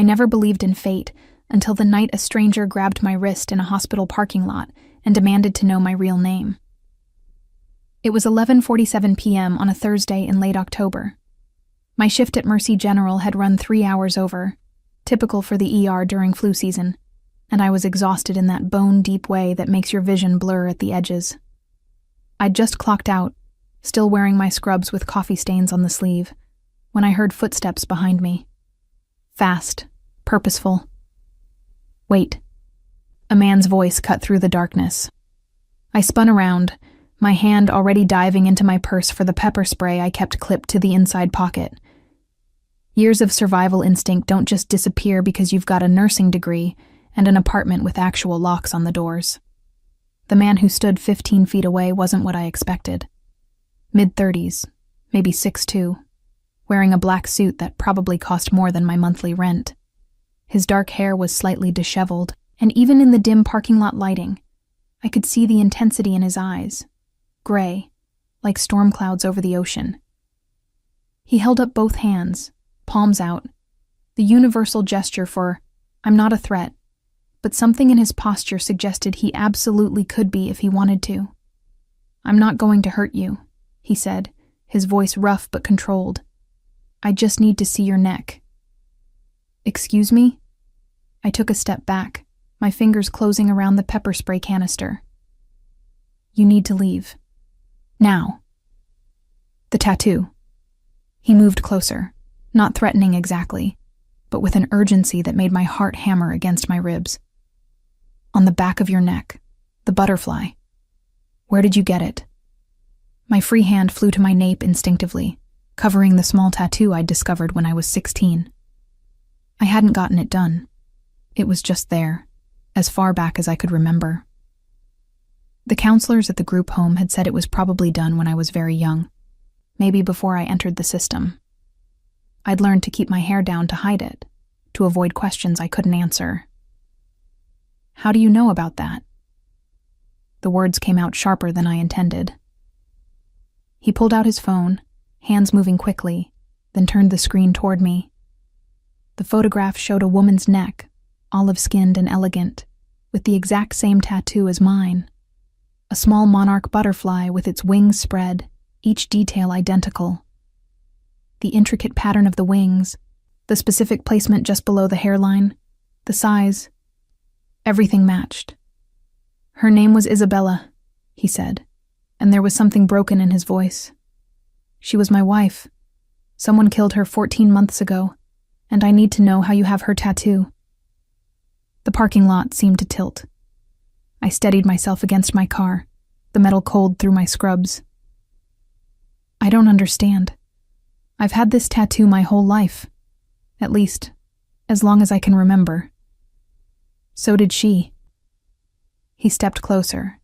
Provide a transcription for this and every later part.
I never believed in fate until the night a stranger grabbed my wrist in a hospital parking lot and demanded to know my real name. It was 11:47 p.m. on a Thursday in late October. My shift at Mercy General had run 3 hours over, typical for the ER during flu season, and I was exhausted in that bone-deep way that makes your vision blur at the edges. I'd just clocked out, still wearing my scrubs with coffee stains on the sleeve, when I heard footsteps behind me. Fast, purposeful. "Wait." A man's voice cut through the darkness. I spun around, my hand already diving into my purse for the pepper spray I kept clipped to the inside pocket. Years of survival instinct don't just disappear because you've got a nursing degree and an apartment with actual locks on the doors. The man who stood 15 feet away wasn't what I expected. Mid-30s, maybe 6'2", wearing a black suit that probably cost more than my monthly rent. His dark hair was slightly disheveled, and even in the dim parking lot lighting, I could see the intensity in his eyes, gray, like storm clouds over the ocean. He held up both hands, palms out, the universal gesture for, "I'm not a threat," but something in his posture suggested he absolutely could be if he wanted to. "I'm not going to hurt you," he said, his voice rough but controlled. "I just need to see your neck." "Excuse me?" I took a step back, my fingers closing around the pepper spray canister. "You need to leave. Now." "The tattoo." He moved closer, not threatening exactly, but with an urgency that made my heart hammer against my ribs. "On the back of your neck, the butterfly. Where did you get it?" My free hand flew to my nape instinctively, covering the small tattoo I'd discovered when I was 16. I hadn't gotten it done. It was just there, as far back as I could remember. The counselors at the group home had said it was probably done when I was very young, maybe before I entered the system. I'd learned to keep my hair down to hide it, to avoid questions I couldn't answer. "How do you know about that?" The words came out sharper than I intended. He pulled out his phone, hands moving quickly, then turned the screen toward me. The photograph showed a woman's neck, olive-skinned and elegant, with the exact same tattoo as mine. A small monarch butterfly with its wings spread, each detail identical. The intricate pattern of the wings, the specific placement just below the hairline, the size, everything matched. "Her name was Isabella," he said, and there was something broken in his voice. "She was my wife. Someone killed her 14 months ago, and I need to know how you have her tattoo." The parking lot seemed to tilt. I steadied myself against my car, the metal cold through my scrubs. "I don't understand. I've had this tattoo my whole life. At least, as long as I can remember." "So did she." He stepped closer,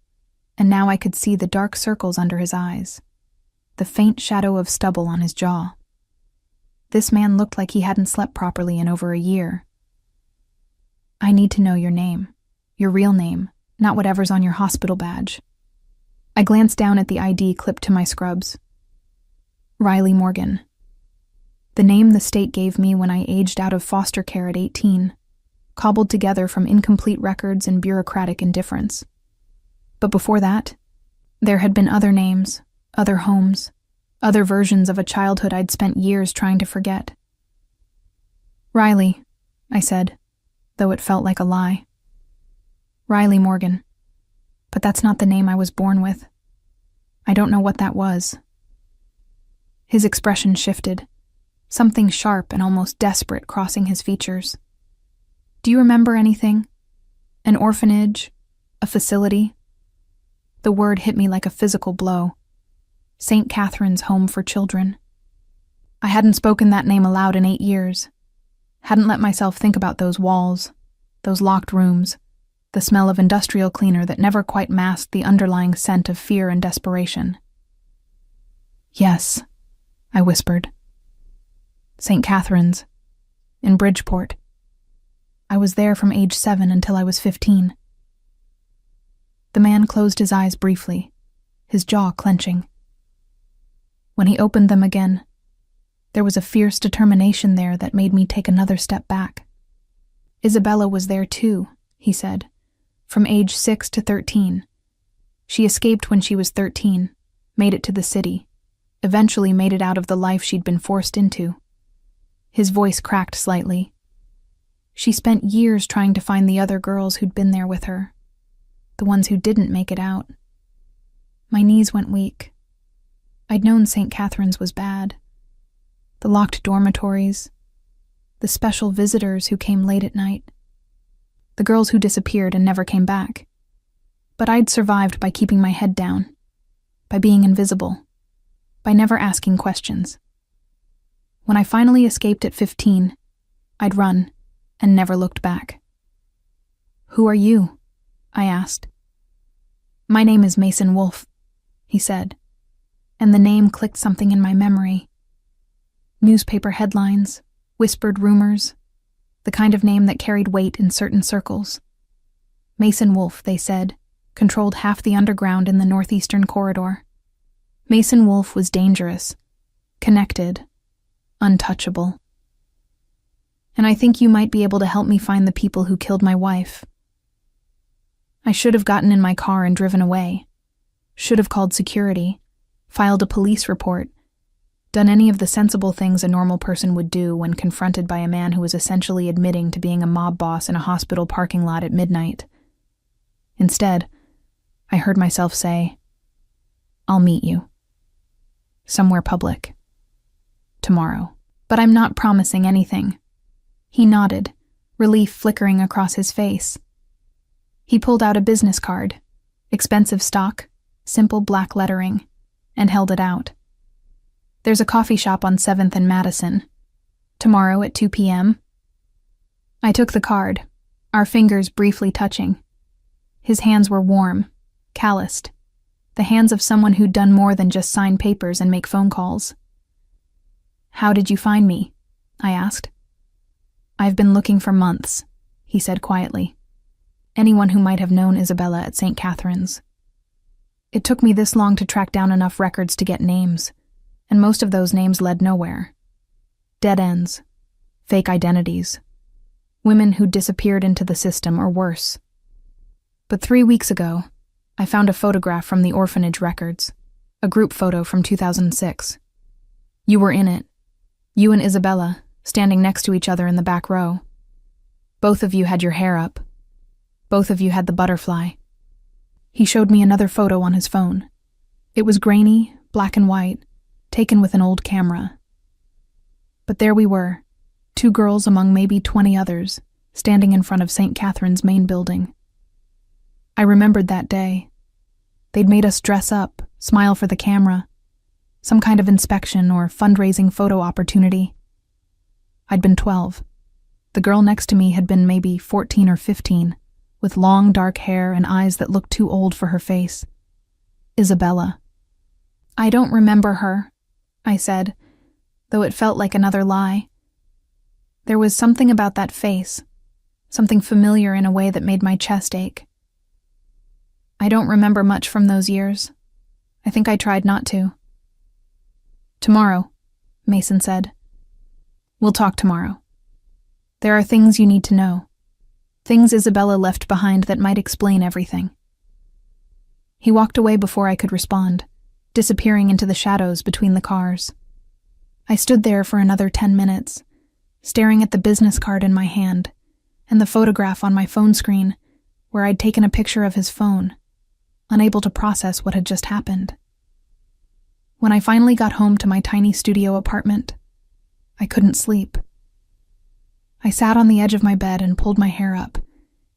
and now I could see the dark circles under his eyes, the faint shadow of stubble on his jaw. This man looked like he hadn't slept properly in over a year. "I need to know your name, your real name, not whatever's on your hospital badge." I glanced down at the ID clipped to my scrubs. Riley Morgan. The name the state gave me when I aged out of foster care at 18, cobbled together from incomplete records and bureaucratic indifference. But before that, there had been other names, other homes, other versions of a childhood I'd spent years trying to forget. "Riley," I said, though it felt like a lie. "Riley Morgan. But that's not the name I was born with. I don't know what that was." His expression shifted, something sharp and almost desperate crossing his features. "Do you remember anything? An orphanage? A facility?" The word hit me like a physical blow. St. Catherine's Home for Children. I hadn't spoken that name aloud in 8 years. Hadn't let myself think about those walls, those locked rooms, the smell of industrial cleaner that never quite masked the underlying scent of fear and desperation. "Yes," I whispered. "St. Catherine's, in Bridgeport. I was there from age 7 until I was 15. The man closed his eyes briefly, his jaw clenching. When he opened them again, there was a fierce determination there that made me take another step back. Isabella was there too, he said, from age 6 to 13. She escaped when she was 13, made it to the city, eventually made it out of the life she'd been forced into. His voice cracked slightly. She spent years trying to find the other girls who'd been there with her, the ones who didn't make it out. My knees went weak. I'd known St. Catherine's was bad. The locked dormitories, the special visitors who came late at night, the girls who disappeared and never came back. But I'd survived by keeping my head down, by being invisible, by never asking questions. When I finally escaped at 15, I'd run and never looked back. "Who are you?" I asked. "My name is Mason Wolfe," he said, and the name clicked something in my memory. Newspaper headlines, whispered rumors, the kind of name that carried weight in certain circles. Mason Wolfe, they said, controlled half the underground in the northeastern corridor. Mason Wolfe was dangerous, connected, untouchable. And I think you might be able to help me find the people who killed my wife. I should have gotten in my car and driven away, should have called security, filed a police report, done any of the sensible things a normal person would do when confronted by a man who was essentially admitting to being a mob boss in a hospital parking lot at midnight. Instead, I heard myself say, "I'll meet you. Somewhere public. Tomorrow. But I'm not promising anything." He nodded, relief flickering across his face. He pulled out a business card, expensive stock, simple black lettering, and held it out. "There's a coffee shop on 7th and Madison. Tomorrow at 2 p.m. I took the card, our fingers briefly touching. His hands were warm, calloused, the hands of someone who'd done more than just sign papers and make phone calls. "How did you find me?" I asked. "I've been looking for months," he said quietly. "Anyone who might have known Isabella at St. Catherine's. It took me this long to track down enough records to get names, and most of those names led nowhere. Dead ends, fake identities, women who disappeared into the system or worse. But 3 weeks ago, I found a photograph from the orphanage records, a group photo from 2006. You were in it, you and Isabella, standing next to each other in the back row. Both of you had your hair up. Both of you had the butterfly." He showed me another photo on his phone. It was grainy, black and white, taken with an old camera. But there we were, 2 girls among maybe 20 others, standing in front of St. Catherine's main building. I remembered that day. They'd made us dress up, smile for the camera, some kind of inspection or fundraising photo opportunity. I'd been 12. The girl next to me had been maybe 14 or 15, with long dark hair and eyes that looked too old for her face. Isabella. "I don't remember her," I said, though it felt like another lie. There was something about that face, something familiar in a way that made my chest ache. "I don't remember much from those years. I think I tried not to." "Tomorrow," Mason said. "We'll talk tomorrow. There are things you need to know. Things Isabella left behind that might explain everything." He walked away before I could respond, disappearing into the shadows between the cars. I stood there for another 10 minutes, staring at the business card in my hand and the photograph on my phone screen where I'd taken a picture of his phone, unable to process what had just happened. When I finally got home to my tiny studio apartment, I couldn't sleep. I sat on the edge of my bed and pulled my hair up,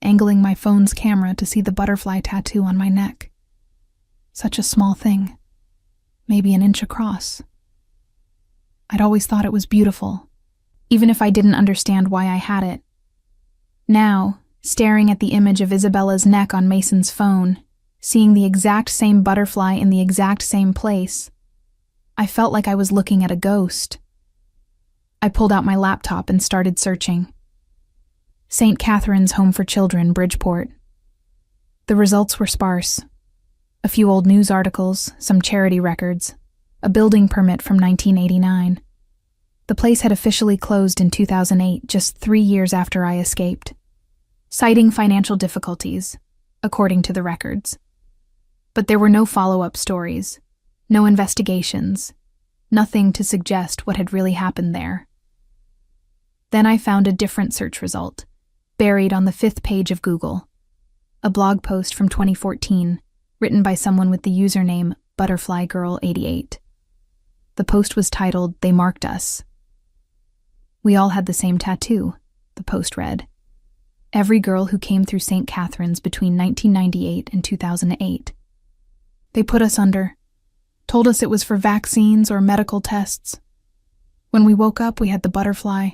angling my phone's camera to see the butterfly tattoo on my neck. Such a small thing, maybe an inch across. I'd always thought it was beautiful, even if I didn't understand why I had it. Now, staring at the image of Isabella's neck on Mason's phone, seeing the exact same butterfly in the exact same place, I felt like I was looking at a ghost. I pulled out my laptop and started searching. St. Catherine's Home for Children, Bridgeport. The results were sparse. A few old news articles, some charity records, a building permit from 1989. The place had officially closed in 2008, just 3 years after I escaped. citing financial difficulties, according to the records. But there were no follow-up stories, no investigations, nothing to suggest what had really happened there. Then I found a different search result, buried on the 5th page of Google. A blog post from 2014, written by someone with the username ButterflyGirl88. The post was titled, "They Marked Us." "We all had the same tattoo," the post read. "Every girl who came through St. Catherine's between 1998 and 2008. They put us under, told us it was for vaccines or medical tests. When we woke up, we had the butterfly.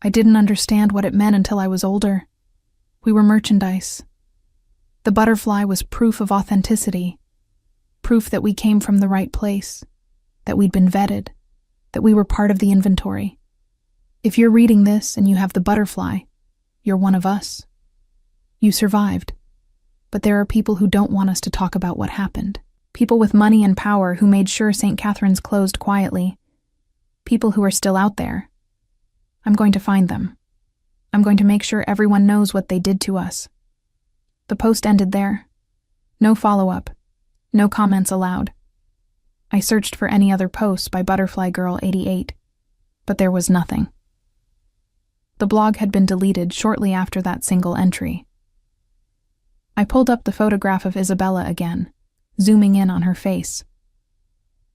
I didn't understand what it meant until I was older. We were merchandise. The butterfly was proof of authenticity, proof that we came from the right place, that we'd been vetted, that we were part of the inventory. If you're reading this and you have the butterfly, you're one of us. You survived. But there are people who don't want us to talk about what happened. People with money and power who made sure St. Catherine's closed quietly. People who are still out there. I'm going to find them. I'm going to make sure everyone knows what they did to us." The post ended there. No follow-up. No comments allowed. I searched for any other posts by ButterflyGirl88, but there was nothing. The blog had been deleted shortly after that single entry. I pulled up the photograph of Isabella again, zooming in on her face.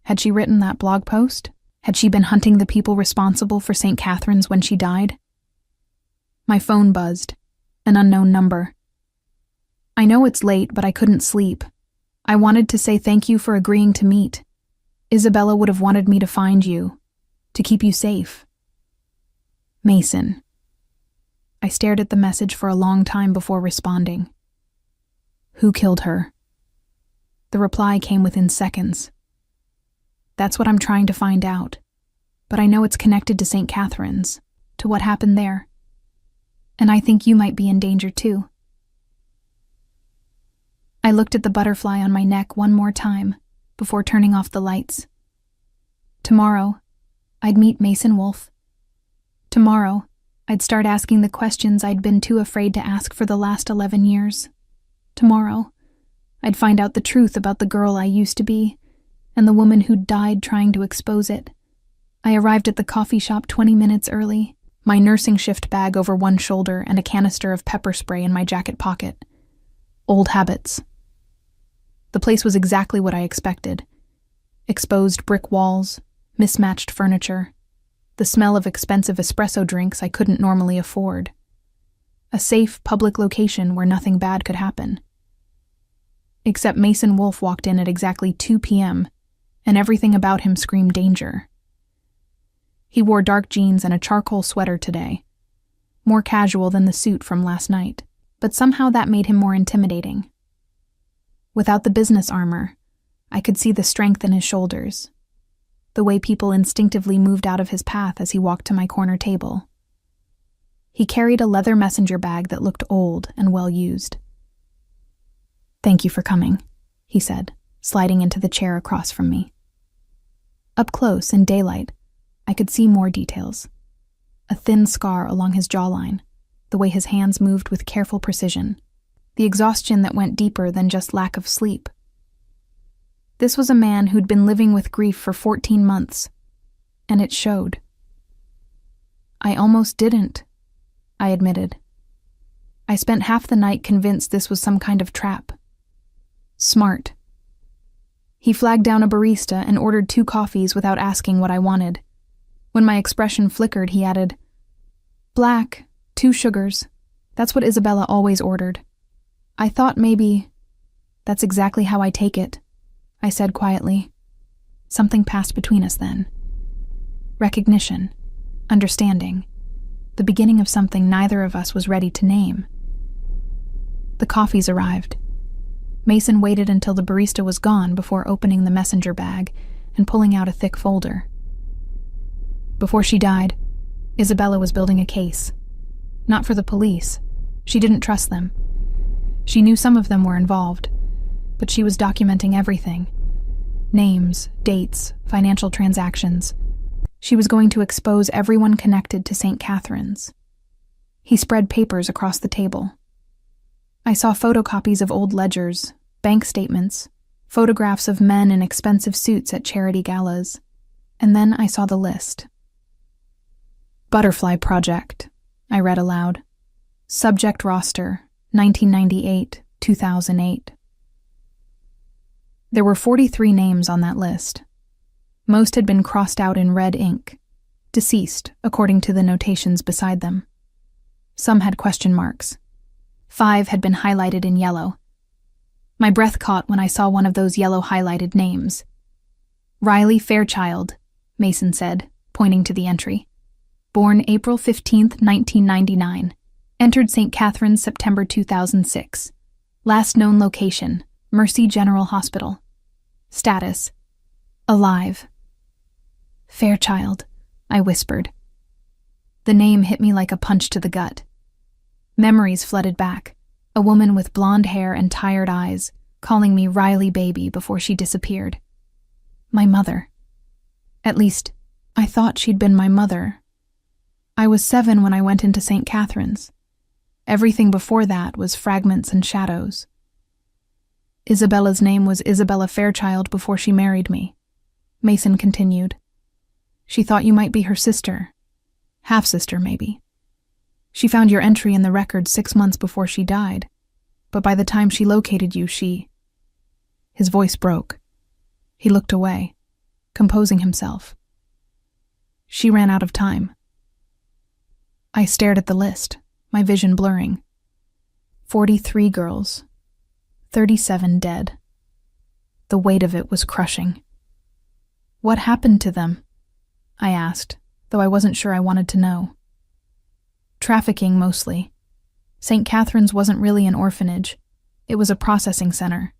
Had she written that blog post? Had she been hunting the people responsible for St. Catherine's when she died? My phone buzzed. An unknown number. I know it's late, but I couldn't sleep. I wanted to say thank you for agreeing to meet. Isabella would have wanted me to find you, to keep you safe. Mason. I stared at the message for a long time before responding. Who killed her? The reply came within seconds. That's what I'm trying to find out. But I know it's connected to St. Catherine's, to what happened there. And I think you might be in danger too. I looked at the butterfly on my neck one more time before turning off the lights. Tomorrow, I'd meet Mason Wolfe. Tomorrow, I'd start asking the questions I'd been too afraid to ask for the last 11 years. Tomorrow, I'd find out the truth about the girl I used to be and the woman who'd died trying to expose it. I arrived at the coffee shop 20 minutes early, my nursing shift bag over one shoulder and a canister of pepper spray in my jacket pocket. Old habits. The place was exactly what I expected. Exposed brick walls, mismatched furniture, the smell of expensive espresso drinks I couldn't normally afford. A safe, public location where nothing bad could happen. Except Mason Wolfe walked in at exactly 2 p.m., and everything about him screamed danger. He wore dark jeans and a charcoal sweater today, more casual than the suit from last night, but somehow that made him more intimidating. Without the business armor, I could see the strength in his shoulders, the way people instinctively moved out of his path as he walked to my corner table. He carried a leather messenger bag that looked old and well-used. "Thank you for coming," he said, sliding into the chair across from me. Up close, in daylight, I could see more details. A thin scar along his jawline, the way his hands moved with careful precision, the exhaustion that went deeper than just lack of sleep. This was a man who'd been living with grief for 14 months, and it showed. "I almost didn't," I admitted. "I spent half the night convinced this was some kind of trap." Smart. He flagged down a barista and ordered 2 coffees without asking what I wanted. When my expression flickered, he added, "Black, 2 sugars. That's what Isabella always ordered." I thought maybe, "That's exactly how I take it," I said quietly. Something passed between us then. Recognition, understanding, the beginning of something neither of us was ready to name. The coffees arrived. Mason waited until the barista was gone before opening the messenger bag and pulling out a thick folder. Before she died, Isabella was building a case. Not for the police. She didn't trust them. She knew some of them were involved, but she was documenting everything. Names, dates, financial transactions. She was going to expose everyone connected to St. Catherine's. He spread papers across the table. I saw photocopies of old ledgers, bank statements, photographs of men in expensive suits at charity galas, and then I saw the list. Butterfly Project, I read aloud. Subject roster, 1998-2008. There were 43 names on that list. Most had been crossed out in red ink, deceased according to the notations beside them. Some had question marks. 5 had been highlighted in yellow. My breath caught when I saw one of those yellow highlighted names. Riley Fairchild, Mason said, pointing to the entry. Born April 15, 1999. Entered St. Catharines September 2006. Last known location, Mercy General Hospital. Status, alive. Fairchild, I whispered. The name hit me like a punch to the gut. Memories flooded back, a woman with blonde hair and tired eyes, calling me Riley baby before she disappeared. My mother. At least, I thought she'd been my mother. I was 7 when I went into St. Catharines. Everything before that was fragments and shadows. Isabella's name was Isabella Fairchild before she married me, Mason continued. She thought you might be her sister. Half-sister, maybe. She found your entry in the record 6 months before she died, but by the time she located you, His voice broke. He looked away, composing himself. She ran out of time. I stared at the list, my vision blurring. 43 girls. 37 dead. The weight of it was crushing. What happened to them? I asked, though I wasn't sure I wanted to know. Trafficking, mostly. St. Catharines wasn't really an orphanage. It was a processing center.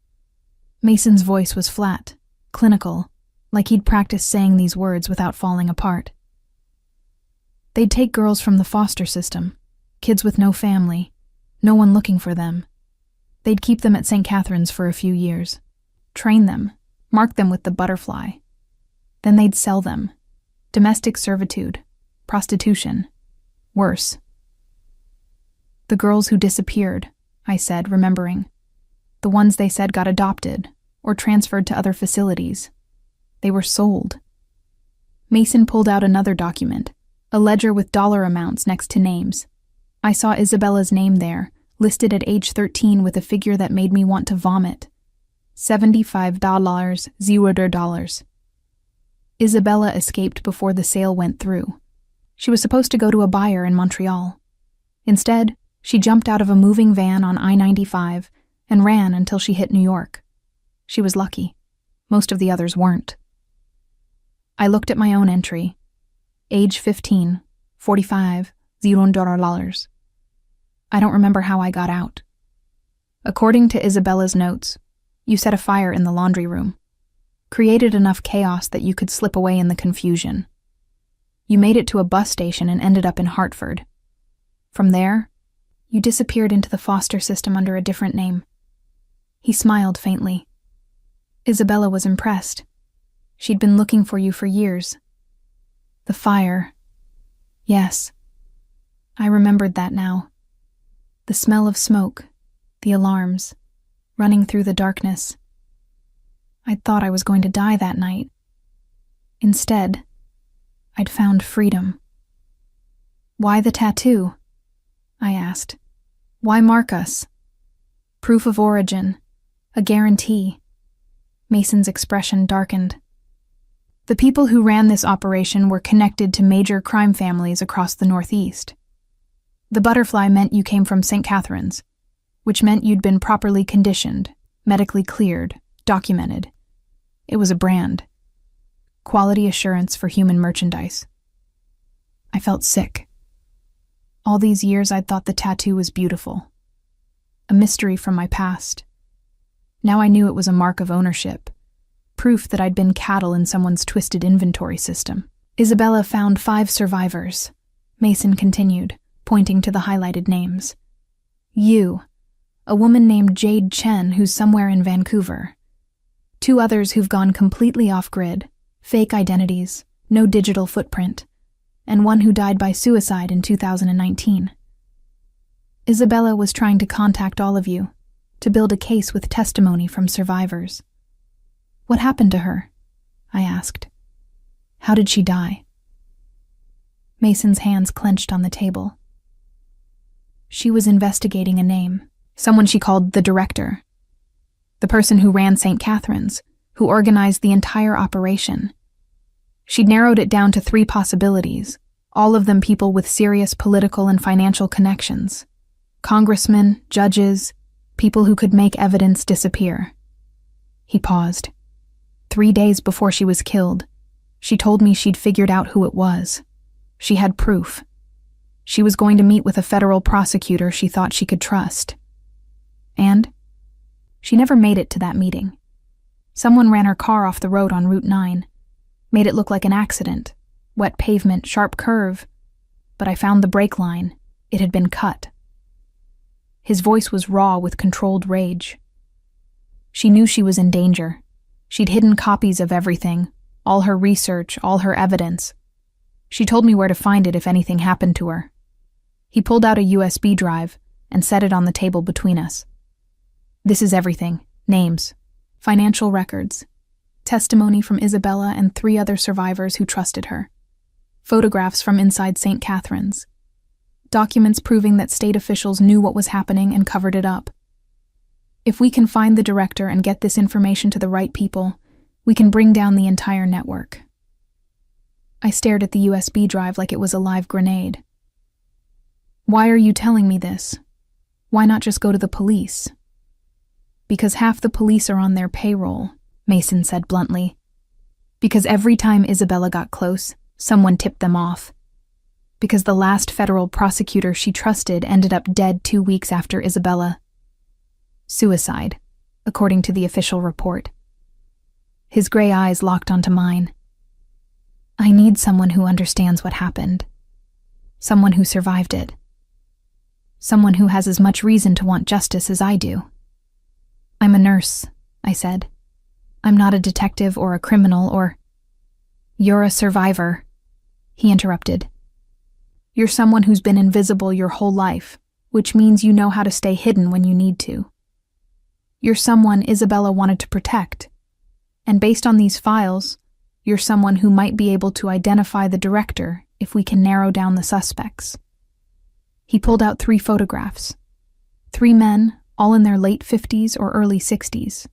Mason's voice was flat, clinical, like he'd practiced saying these words without falling apart. They'd take girls from the foster system, kids with no family, no one looking for them. They'd keep them at St. Catharines for a few years, train them, mark them with the butterfly. Then they'd sell them. Domestic servitude, prostitution, worse. The girls who disappeared, I said, remembering. The ones they said got adopted or transferred to other facilities. They were sold. Mason pulled out another document, a ledger with dollar amounts next to names. I saw Isabella's name there, listed at age 13 with a figure that made me want to vomit. $75. Isabella escaped before the sale went through. She was supposed to go to a buyer in Montreal. Instead, she jumped out of a moving van on I-95 and ran until she hit New York. She was lucky. Most of the others weren't. I looked at my own entry. Age 15, 45, $0. I don't remember how I got out. According to Isabella's notes, you set a fire in the laundry room, created enough chaos that you could slip away in the confusion. You made it to a bus station and ended up in Hartford. From there, you disappeared into the foster system under a different name. He smiled faintly. Isabella was impressed. She'd been looking for you for years. The fire. Yes. I remembered that now. The smell of smoke, the alarms, running through the darkness. I'd thought I was going to die that night. Instead, I'd found freedom. Why the tattoo? I asked. Why mark us? Proof of origin. A guarantee. Mason's expression darkened. The people who ran this operation were connected to major crime families across the Northeast. The butterfly meant you came from St. Catharines, which meant you'd been properly conditioned, medically cleared, documented. It was a brand. Quality assurance for human merchandise. I felt sick. All these years I'd thought the tattoo was beautiful. A mystery from my past. Now I knew it was a mark of ownership. Proof that I'd been cattle in someone's twisted inventory system. Isabella found 5 survivors, Mason continued, pointing to the highlighted names. You, a woman named Jade Chen who's somewhere in Vancouver. 2 others who've gone completely off-grid, fake identities, no digital footprint, and one who died by suicide in 2019. Isabella was trying to contact all of you, to build a case with testimony from survivors. What happened to her? I asked. How did she die? Mason's hands clenched on the table. She was investigating a name, someone she called the director. The person who ran St. Catherine's, who organized the entire operation. She'd narrowed it down to 3 possibilities, all of them people with serious political and financial connections. Congressmen, judges, people who could make evidence disappear. He paused. 3 days before she was killed, she told me she'd figured out who it was. She had proof. She was going to meet with a federal prosecutor she thought she could trust. And she never made it to that meeting. Someone ran her car off the road on Route 9, made it look like an accident, wet pavement, sharp curve, but I found the brake line. It had been cut. His voice was raw with controlled rage. She knew she was in danger. She'd hidden copies of everything, all her research, all her evidence. She told me where to find it if anything happened to her. He pulled out a USB drive and set it on the table between us. This is everything. Names, financial records, testimony from Isabella and 3 other survivors who trusted her, photographs from inside St. Catherine's, documents proving that state officials knew what was happening and covered it up. If we can find the director and get this information to the right people, we can bring down the entire network. I stared at the USB drive like it was a live grenade. Why are you telling me this? Why not just go to the police? Because half the police are on their payroll, Mason said bluntly. Because every time Isabella got close, someone tipped them off. Because the last federal prosecutor she trusted ended up dead 2 weeks after Isabella. Suicide, according to the official report. His gray eyes locked onto mine. I need someone who understands what happened. Someone who survived it. Someone who has as much reason to want justice as I do. I'm a nurse, I said. I'm not a detective or a criminal or... You're a survivor, he interrupted. You're someone who's been invisible your whole life, which means you know how to stay hidden when you need to. You're someone Isabella wanted to protect. And based on these files, you're someone who might be able to identify the director if we can narrow down the suspects. He pulled out 3 photographs. 3 men, all in their late 50s or early 60s.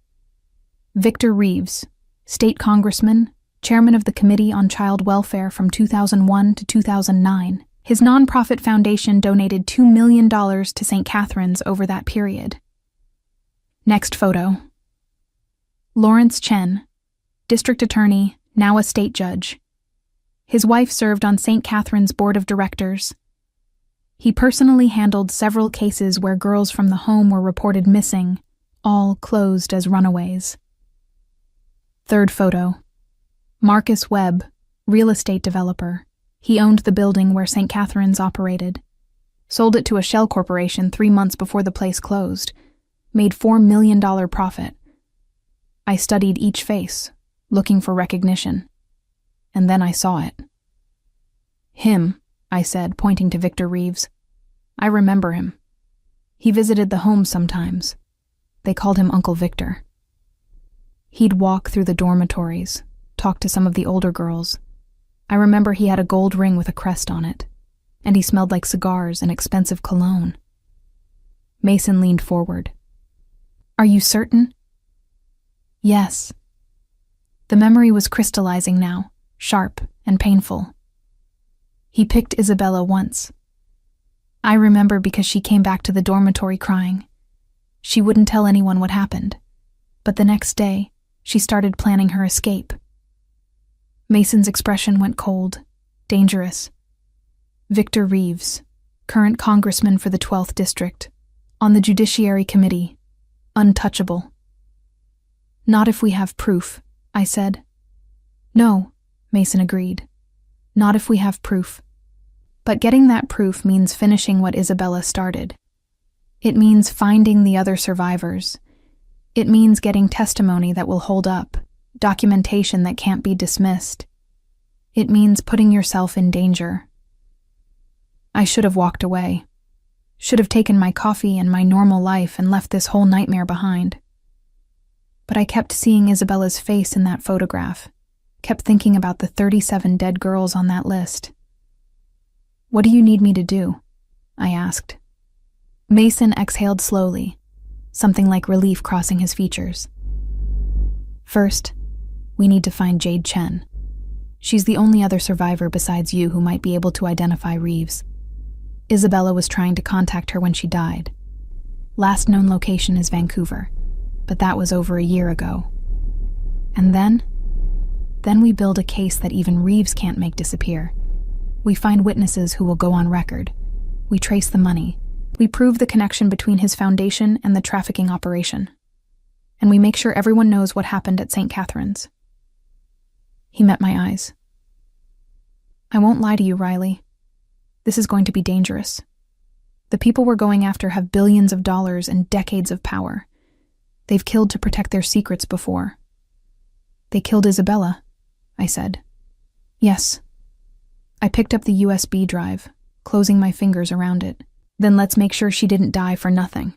Victor Reeves, state congressman, chairman of the Committee on Child Welfare from 2001 to 2009. His nonprofit foundation donated $2 million to St. Catherine's over that period. Next photo. Lawrence Chen, district attorney, now a state judge. His wife served on St. Catherine's board of directors. He personally handled several cases where girls from the home were reported missing, all closed as runaways. Third photo. Marcus Webb, real estate developer. He owned the building where St. Catherine's operated. Sold it to a shell corporation 3 months before the place closed. Made $4 million profit. I studied each face, looking for recognition. And then I saw it. Him, I said, pointing to Victor Reeves. I remember him. He visited the home sometimes. They called him Uncle Victor. He'd walk through the dormitories, talk to some of the older girls. I remember he had a gold ring with a crest on it, and he smelled like cigars and expensive cologne. Mason leaned forward. Are you certain? Yes. The memory was crystallizing now, sharp and painful. He picked Isabella once. I remember because she came back to the dormitory crying. She wouldn't tell anyone what happened, but the next day, she started planning her escape. Mason's expression went cold, dangerous. Victor Reeves, current congressman for the 12th District, on the Judiciary Committee, untouchable. Not if we have proof, I said. No, Mason agreed. Not if we have proof. But getting that proof means finishing what Isabella started. It means finding the other survivors. It means getting testimony that will hold up, documentation that can't be dismissed. It means putting yourself in danger. I should have walked away. Should have taken my coffee and my normal life and left this whole nightmare behind. But I kept seeing Isabella's face in that photograph, kept thinking about the 37 dead girls on that list. "What do you need me to do?" I asked. Mason exhaled slowly, something like relief crossing his features. "First, we need to find Jade Chen. She's the only other survivor besides you who might be able to identify Reeves. Isabella was trying to contact her when she died. Last known location is Vancouver, but that was over a year ago. And then we build a case that even Reeves can't make disappear. We find witnesses who will go on record. We trace the money. We prove the connection between his foundation and the trafficking operation. And we make sure everyone knows what happened at St. Catherine's." He met my eyes. "I won't lie to you, Riley. This is going to be dangerous. The people we're going after have billions of dollars and decades of power. They've killed to protect their secrets before." "They killed Isabella," I said. "Yes." I picked up the USB drive, closing my fingers around it. "Then let's make sure she didn't die for nothing."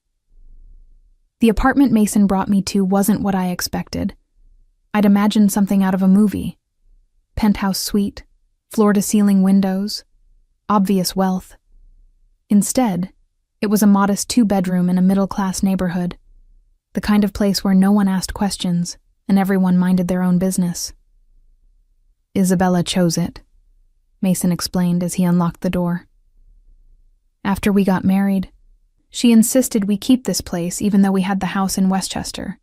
The apartment Mason brought me to wasn't what I expected. I'd imagined something out of a movie. Penthouse suite, floor-to-ceiling windows, obvious wealth. Instead, it was a modest 2-bedroom in a middle-class neighborhood, the kind of place where no one asked questions and everyone minded their own business. "Isabella chose it," Mason explained as he unlocked the door. "After we got married, she insisted we keep this place even though we had the house in Westchester.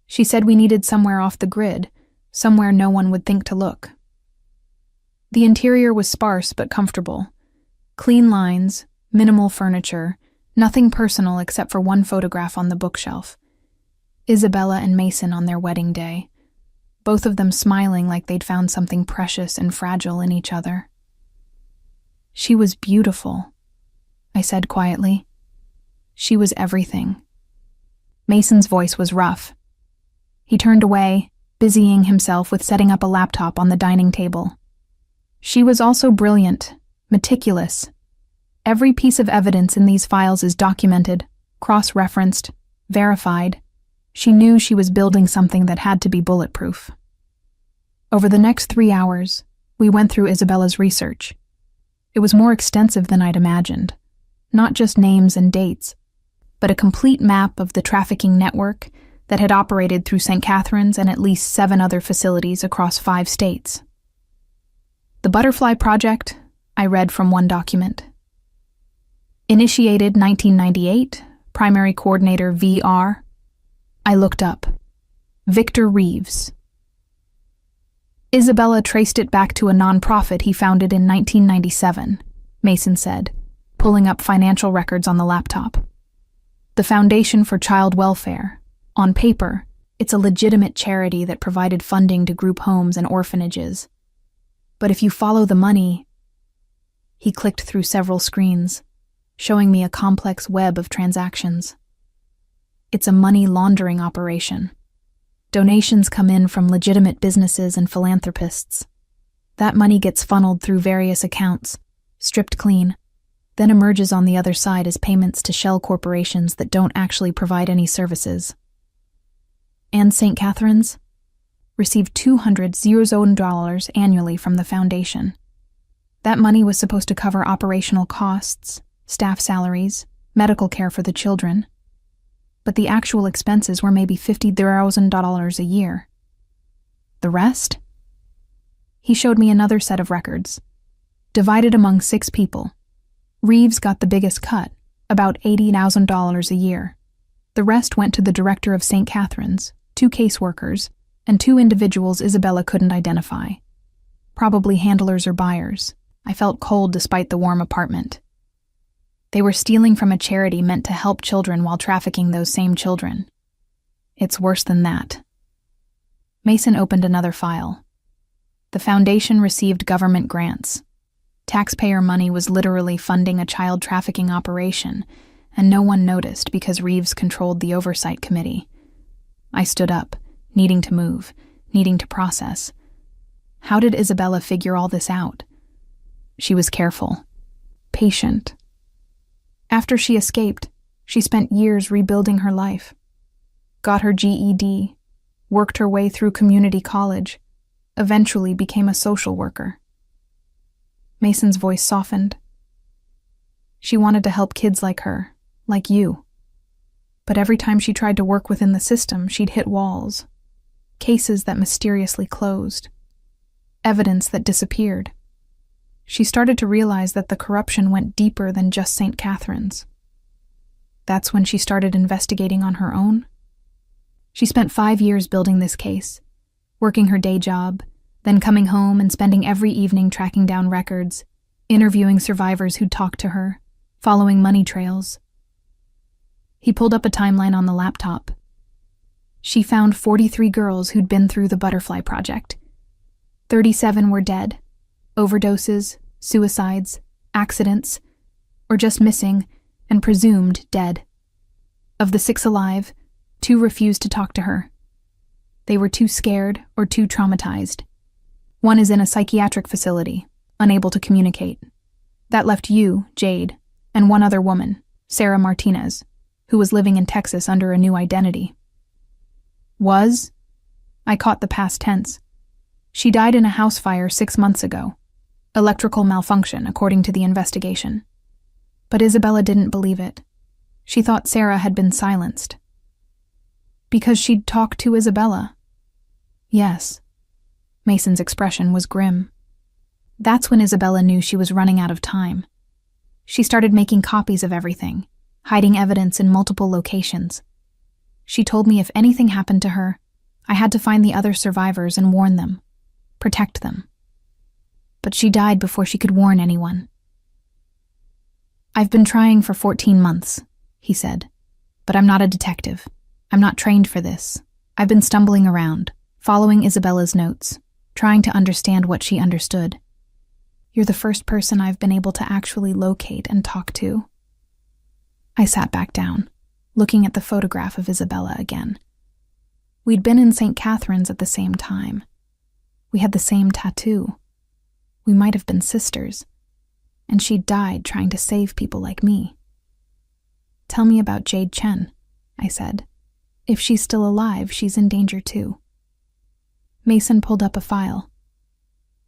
She said we needed somewhere off the grid, somewhere no one would think to look." The interior was sparse but comfortable. Clean lines, minimal furniture, nothing personal except for one photograph on the bookshelf. Isabella and Mason on their wedding day, both of them smiling like they'd found something precious and fragile in each other. "She was beautiful," I said quietly. "She was everything." Mason's voice was rough. He turned away, busying himself with setting up a laptop on the dining table. "She was also brilliant, meticulous. Every piece of evidence in these files is documented, cross-referenced, verified. She knew she was building something that had to be bulletproof." Over the next 3 hours, we went through Isabella's research. It was more extensive than I'd imagined. Not just names and dates, but a complete map of the trafficking network that had operated through St. Catherine's and at least 7 other facilities across 5 states. "The Butterfly Project," I read from one document. "Initiated 1998, primary coordinator VR." I looked up. Victor Reeves. "Isabella traced it back to a nonprofit he founded in 1997, Mason said, pulling up financial records on the laptop. "The Foundation for Child Welfare. On paper, it's a legitimate charity that provided funding to group homes and orphanages. But if you follow the money..." He clicked through several screens, showing me a complex web of transactions. "It's a money laundering operation. Donations come in from legitimate businesses and philanthropists. That money gets funneled through various accounts, stripped clean, then emerges on the other side as payments to shell corporations that don't actually provide any services. And St. Catherine's received $200,000 annually from the foundation. That money was supposed to cover operational costs, staff salaries, medical care for the children. But the actual expenses were maybe $50,000 a year. The rest?" He showed me another set of records, divided among 6 people. Reeves got the biggest cut, about $80,000 a year. The rest went to the director of St. Catherine's, 2 caseworkers, and 2 individuals Isabella couldn't identify. Probably handlers or buyers. I felt cold despite the warm apartment. They were stealing from a charity meant to help children while trafficking those same children. It's worse than that. Mason opened another file. The foundation received government grants. Taxpayer money was literally funding a child trafficking operation, and no one noticed because Reeves controlled the oversight committee. I stood up, needing to move, needing to process. How did Isabella figure all this out? She was careful, patient. After she escaped, she spent years rebuilding her life. Got her GED, worked her way through community college, eventually became a social worker. Mason's voice softened. She wanted to help kids like her, like you. But every time she tried to work within the system, she'd hit walls. Cases that mysteriously closed. Evidence that disappeared. She started to realize that the corruption went deeper than just St. Catherine's. That's when she started investigating on her own. She spent 5 years building this case, working her day job, then coming home and spending every evening tracking down records, interviewing survivors who'd talked to her, following money trails. He pulled up a timeline on the laptop. She found 43 girls who'd been through the Butterfly Project. 37 were dead. Overdoses, suicides, accidents, or just missing and presumed dead. Of the 6 alive, 2 refused to talk to her. They were too scared or too traumatized. One is in a psychiatric facility, unable to communicate. That left you, Jade, and one other woman, Sarah Martinez, who was living in Texas under a new identity. Was? I caught the past tense. She died in a house fire 6 months ago. Electrical malfunction, according to the investigation. But Isabella didn't believe it. She thought Sarah had been silenced. Because she'd talked to Isabella. Yes. Mason's expression was grim. That's when Isabella knew she was running out of time. She started making copies of everything, hiding evidence in multiple locations. She told me if anything happened to her, I had to find the other survivors and warn them, protect them. But she died before she could warn anyone. I've been trying for 14 months, he said, but I'm not a detective. I'm not trained for this. I've been stumbling around, following Isabella's notes, trying to understand what she understood. You're the first person I've been able to actually locate and talk to. I sat back down, looking at the photograph of Isabella again. We'd been in St. Catherine's at the same time. We had the same tattoo. We might have been sisters. And she'd died trying to save people like me. Tell me about Jade Chen, I said. If she's still alive, she's in danger too. Mason pulled up a file.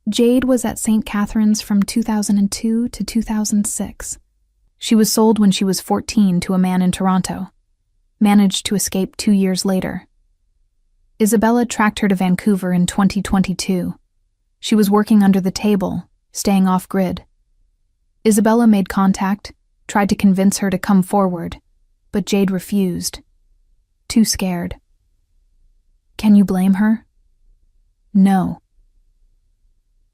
Jade was at St. Catherine's from 2002 to 2006. She was sold when she was 14 to a man in Toronto. Managed to escape 2 years later. Isabella tracked her to Vancouver in 2022. She was working under the table, staying off-grid. Isabella made contact, tried to convince her to come forward, but Jade refused. Too scared. Can you blame her? No.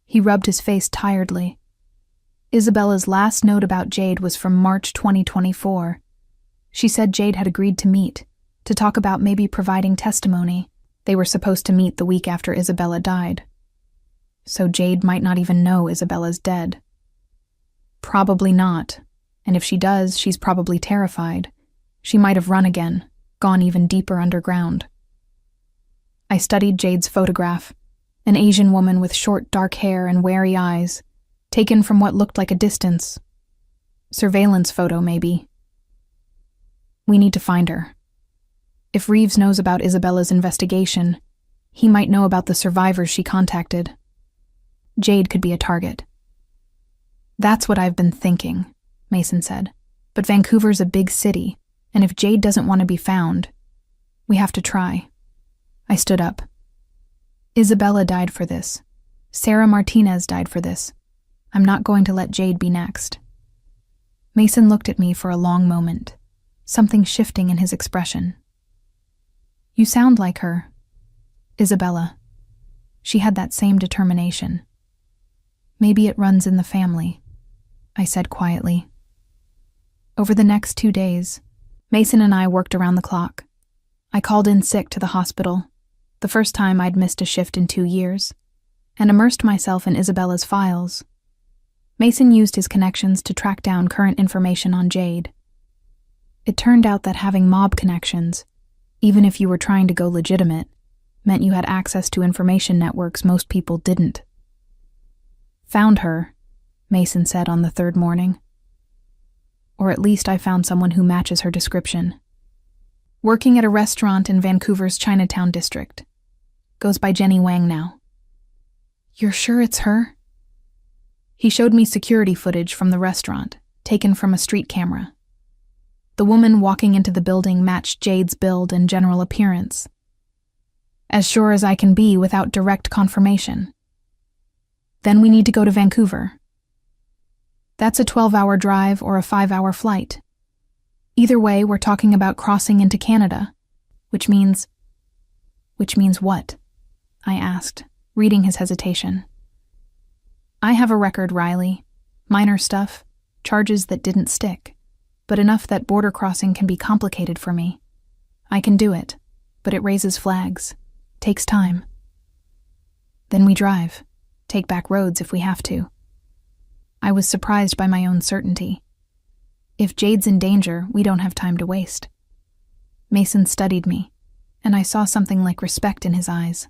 He rubbed his face tiredly. Isabella's last note about Jade was from March 2024. She said Jade had agreed to meet, to talk about maybe providing testimony. They were supposed to meet the week after Isabella died. So Jade might not even know Isabella's dead. Probably not, and if she does, she's probably terrified. She might have run again, gone even deeper underground. I studied Jade's photograph, an Asian woman with short dark hair and wary eyes, taken from what looked like a distance. Surveillance photo, maybe. We need to find her. If Reeves knows about Isabella's investigation, he might know about the survivors she contacted. Jade could be a target. That's what I've been thinking, Mason said. But Vancouver's a big city, and if Jade doesn't want to be found, we have to try. I stood up. Isabella died for this. Sarah Martinez died for this. I'm not going to let Jade be next. Mason looked at me for a long moment, something shifting in his expression. You sound like her. Isabella. She had that same determination. Maybe it runs in the family, I said quietly. Over the next 2 days, Mason and I worked around the clock. I called in sick to the hospital, the first time I'd missed a shift in 2 years, and immersed myself in Isabella's files. Mason used his connections to track down current information on Jade. It turned out that having mob connections, even if you were trying to go legitimate, meant you had access to information networks most people didn't. Found her, Mason said on the 3rd morning. or at least I found someone who matches her description. Working at a restaurant in Vancouver's Chinatown district. Goes by Jenny Wang now. You're sure it's her? He showed me security footage from the restaurant, taken from a street camera. The woman walking into the building matched Jade's build and general appearance. As sure as I can be without direct confirmation. Then we need to go to Vancouver. That's a 12-hour drive or a 5-hour flight. Either way, we're talking about crossing into Canada, which means what? I asked, reading his hesitation. I have a record, Riley. Minor stuff, charges that didn't stick, but enough that border crossing can be complicated for me. I can do it, but it raises flags. Takes time. Then we drive. Take back roads if we have to. I was surprised by my own certainty. If Jade's in danger, we don't have time to waste. Mason studied me, and I saw something like respect in his eyes.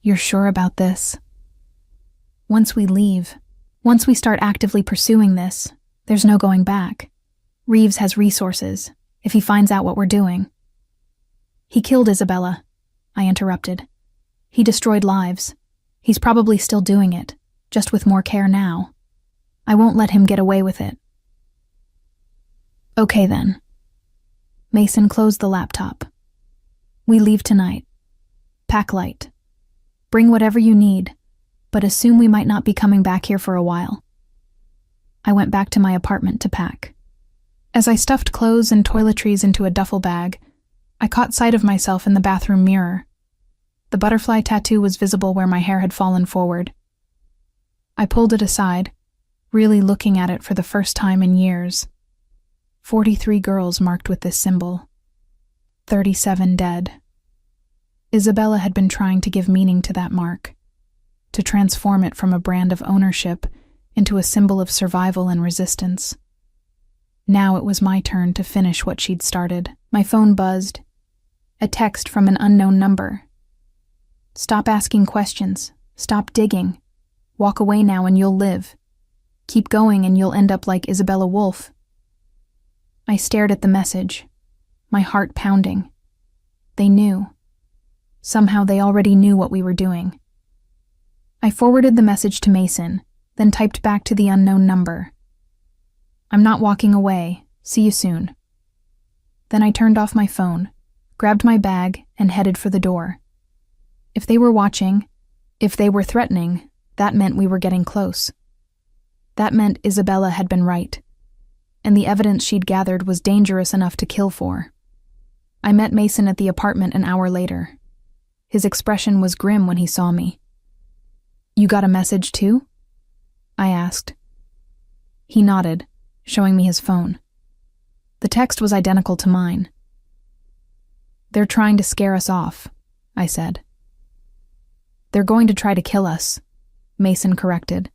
You're sure about this? Once we leave, once we start actively pursuing this, there's no going back. Reeves has resources, if he finds out what we're doing. He killed Isabella, I interrupted. He destroyed lives. He's probably still doing it, just with more care now. I won't let him get away with it. Okay then. Mason closed the laptop. We leave tonight. Pack light. Bring whatever you need, but assume we might not be coming back here for a while. I went back to my apartment to pack. As I stuffed clothes and toiletries into a duffel bag, I caught sight of myself in the bathroom mirror. The butterfly tattoo was visible where my hair had fallen forward. I pulled it aside, really looking at it for the first time in years. 43 girls marked with this symbol. 37 dead. Isabella had been trying to give meaning to that mark, to transform it from a brand of ownership into a symbol of survival and resistance. Now it was my turn to finish what she'd started. My phone buzzed. A text from an unknown number. Stop asking questions. Stop digging. Walk away now and you'll live. Keep going and you'll end up like Isabella Wolf. I stared at the message, my heart pounding. They knew. Somehow they already knew what we were doing. I forwarded the message to Mason, then typed back to the unknown number. I'm not walking away. See you soon. Then I turned off my phone, grabbed my bag, and headed for the door. If they were watching, if they were threatening, that meant we were getting close. That meant Isabella had been right, and the evidence she'd gathered was dangerous enough to kill for. I met Mason at the apartment an hour later. His expression was grim when he saw me. You got a message too? I asked. He nodded, showing me his phone. The text was identical to mine. They're trying to scare us off, I said. They're going to try to kill us, Mason corrected.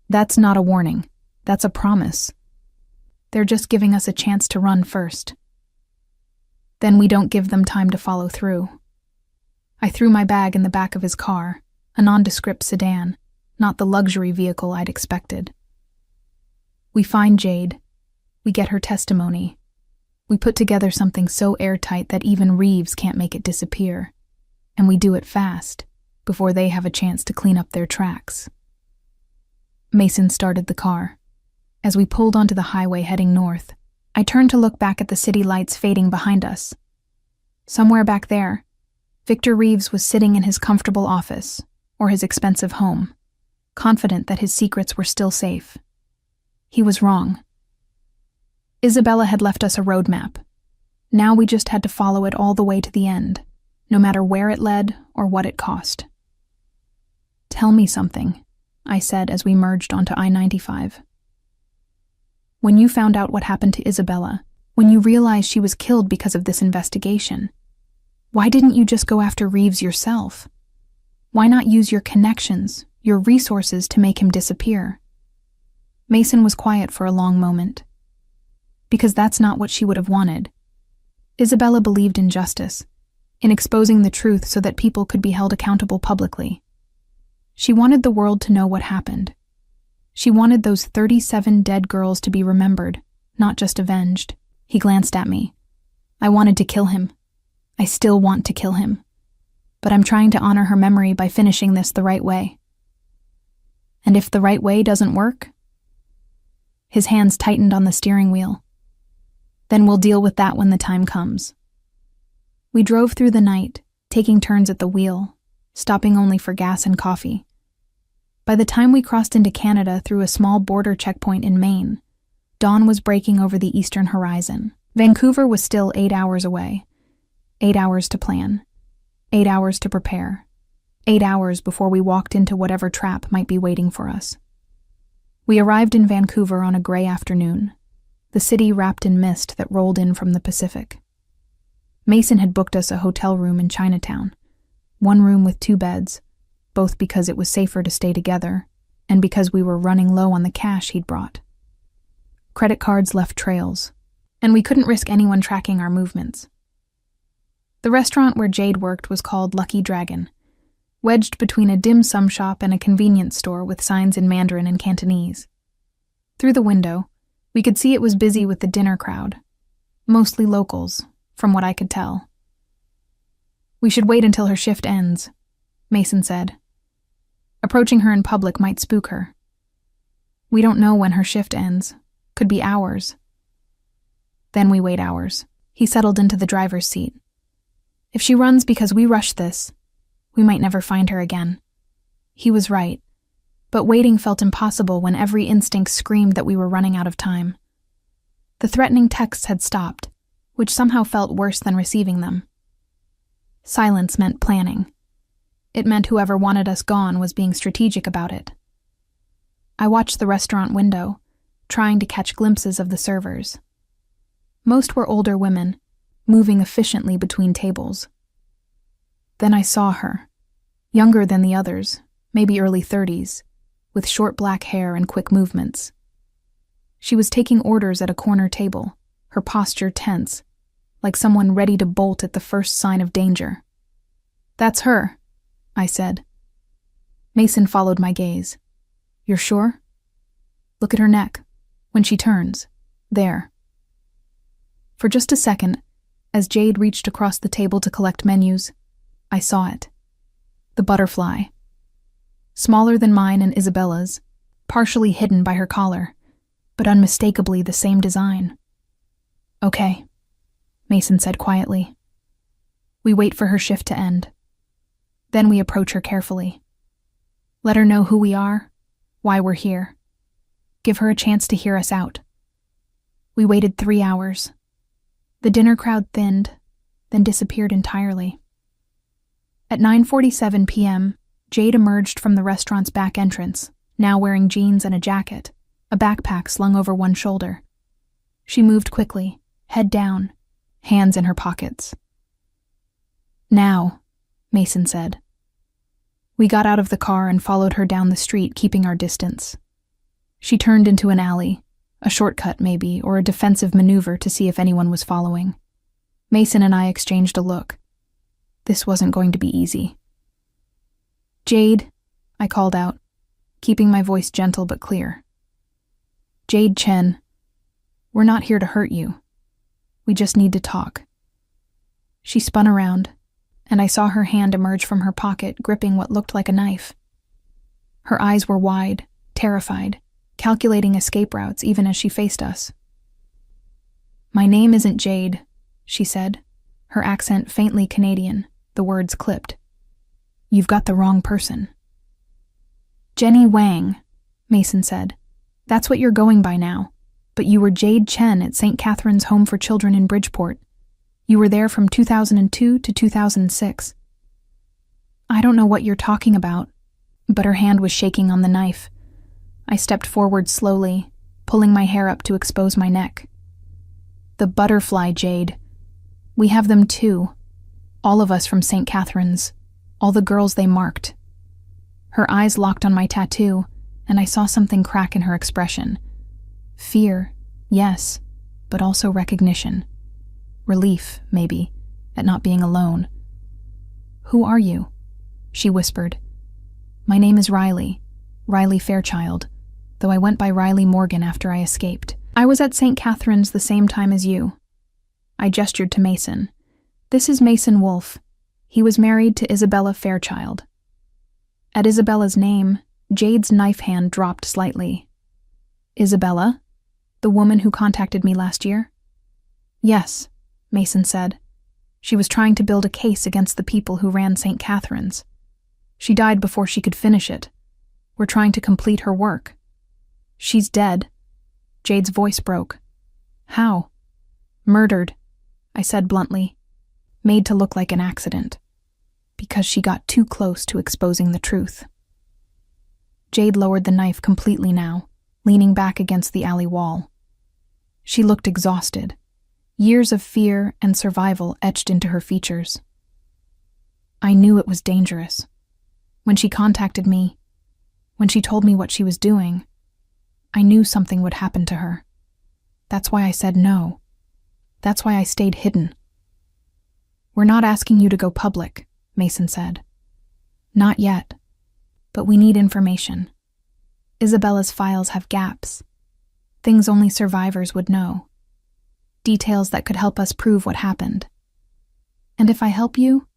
That's not a warning. That's a promise. They're just giving us a chance to run first. Then we don't give them time to follow through. I threw my bag in the back of his car, a nondescript sedan, not the luxury vehicle I'd expected. We find Jade. We get her testimony. We put together something so airtight that even Reeves can't make it disappear. And we do it fast, before they have a chance to clean up their tracks. Mason started the car. As we pulled onto the highway heading north, I turned to look back at the city lights fading behind us. Somewhere back there, Victor Reeves was sitting in his comfortable office, or his expensive home, confident that his secrets were still safe. He was wrong. Isabella had left us a roadmap. Now we just had to follow it all the way to the end, no matter where it led or what it cost. Tell me something, I said as we merged onto I-95. When you found out what happened to Isabella, when you realized she was killed because of this investigation, why didn't you just go after Reeves yourself? Why not use your connections, your resources to make him disappear? Mason was quiet for a long moment. Because that's not what she would have wanted. Isabella believed in justice, in exposing the truth so that people could be held accountable publicly. She wanted the world to know what happened. She wanted those 37 dead girls to be remembered, not just avenged. He glanced at me. I wanted to kill him. I still want to kill him. But I'm trying to honor her memory by finishing this the right way. And if the right way doesn't work? His hands tightened on the steering wheel. Then we'll deal with that when the time comes. We drove through the night, taking turns at the wheel, stopping only for gas and coffee. By the time we crossed into Canada through a small border checkpoint in Maine, dawn was breaking over the eastern horizon. Vancouver was still 8 hours away. 8 hours to plan. 8 hours to prepare. 8 hours before we walked into whatever trap might be waiting for us. We arrived in Vancouver on a gray afternoon, the city wrapped in mist that rolled in from the Pacific. Mason had booked us a hotel room in Chinatown, one room with 2 beds, both because it was safer to stay together and because we were running low on the cash he'd brought. Credit cards left trails, and we couldn't risk anyone tracking our movements. The restaurant where Jade worked was called Lucky Dragon, wedged between a dim sum shop and a convenience store with signs in Mandarin and Cantonese. Through the window, we could see it was busy with the dinner crowd, mostly locals, from what I could tell. "We should wait until her shift ends," Mason said. "Approaching her in public might spook her. We don't know when her shift ends. Could be hours." Then we wait hours. He settled into the driver's seat. "If she runs because we rushed this, we might never find her again." He was right, but waiting felt impossible when every instinct screamed that we were running out of time. The threatening texts had stopped, which somehow felt worse than receiving them. Silence meant planning. It meant whoever wanted us gone was being strategic about it. I watched the restaurant window, trying to catch glimpses of the servers. Most were older women, moving efficiently between tables. Then I saw her, younger than the others, maybe early 30s, with short black hair and quick movements. She was taking orders at a corner table, her posture tense, like someone ready to bolt at the first sign of danger. "That's her," I said. Mason followed my gaze. "You're sure? Look at her neck. When she turns. There." For just a second, as Jade reached across the table to collect menus, I saw it. The butterfly. Smaller than mine and Isabella's, partially hidden by her collar, but unmistakably the same design. "Okay," Mason said quietly. "We wait for her shift to end. Then we approach her carefully. Let her know who we are, why we're here. Give her a chance to hear us out." We waited 3 hours. The dinner crowd thinned, then disappeared entirely. At 9:47 p.m., Jade emerged from the restaurant's back entrance, now wearing jeans and a jacket, a backpack slung over one shoulder. She moved quickly, head down, hands in her pockets. "Now," Mason said. We got out of the car and followed her down the street, keeping our distance. She turned into an alley, a shortcut maybe, or a defensive maneuver to see if anyone was following. Mason and I exchanged a look. This wasn't going to be easy. "Jade," I called out, keeping my voice gentle but clear. "Jade Chen, we're not here to hurt you. We just need to talk." She spun around, and I saw her hand emerge from her pocket, gripping what looked like a knife. Her eyes were wide, terrified, calculating escape routes even as she faced us. "My name isn't Jade," she said, her accent faintly Canadian, the words clipped. "You've got the wrong person." "Jenny Wang," Mason said. "That's what you're going by now, but you were Jade Chen at St. Catherine's Home for Children in Bridgeport. You were there from 2002 to 2006. "I don't know what you're talking about," but her hand was shaking on the knife. I stepped forward slowly, pulling my hair up to expose my neck. "The butterfly, Jade. We have them too. All of us from St. Catherine's. All the girls they marked." Her eyes locked on my tattoo, and I saw something crack in her expression. Fear, yes, but also recognition. Relief, maybe, at not being alone. "Who are you?" she whispered. "My name is Riley Fairchild. though I went by Riley Morgan after I escaped. I was at St. Catherine's the same time as you. I gestured to Mason. This is Mason Wolfe. He was married to Isabella Fairchild. At Isabella's name, Jade's knife hand dropped slightly. Isabella? The woman who contacted me last year? Yes, Mason said. She was trying to build a case against the people who ran St. Catherine's. She died before she could finish it. We're trying to complete her work. She's dead. Jade's voice broke. How? Murdered, I said bluntly. Made to look like an accident. Because she got too close to exposing the truth. Jade lowered the knife completely now, leaning back against the alley wall. She looked exhausted. Years of fear and survival etched into her features. I knew it was dangerous. When she contacted me, when she told me what she was doing, I knew something would happen to her. That's why I said no. That's why I stayed hidden. We're not asking you to go public, Mason said. Not yet. But we need information. Isabella's files have gaps. Things only survivors would know. Details that could help us prove what happened. And if I help you?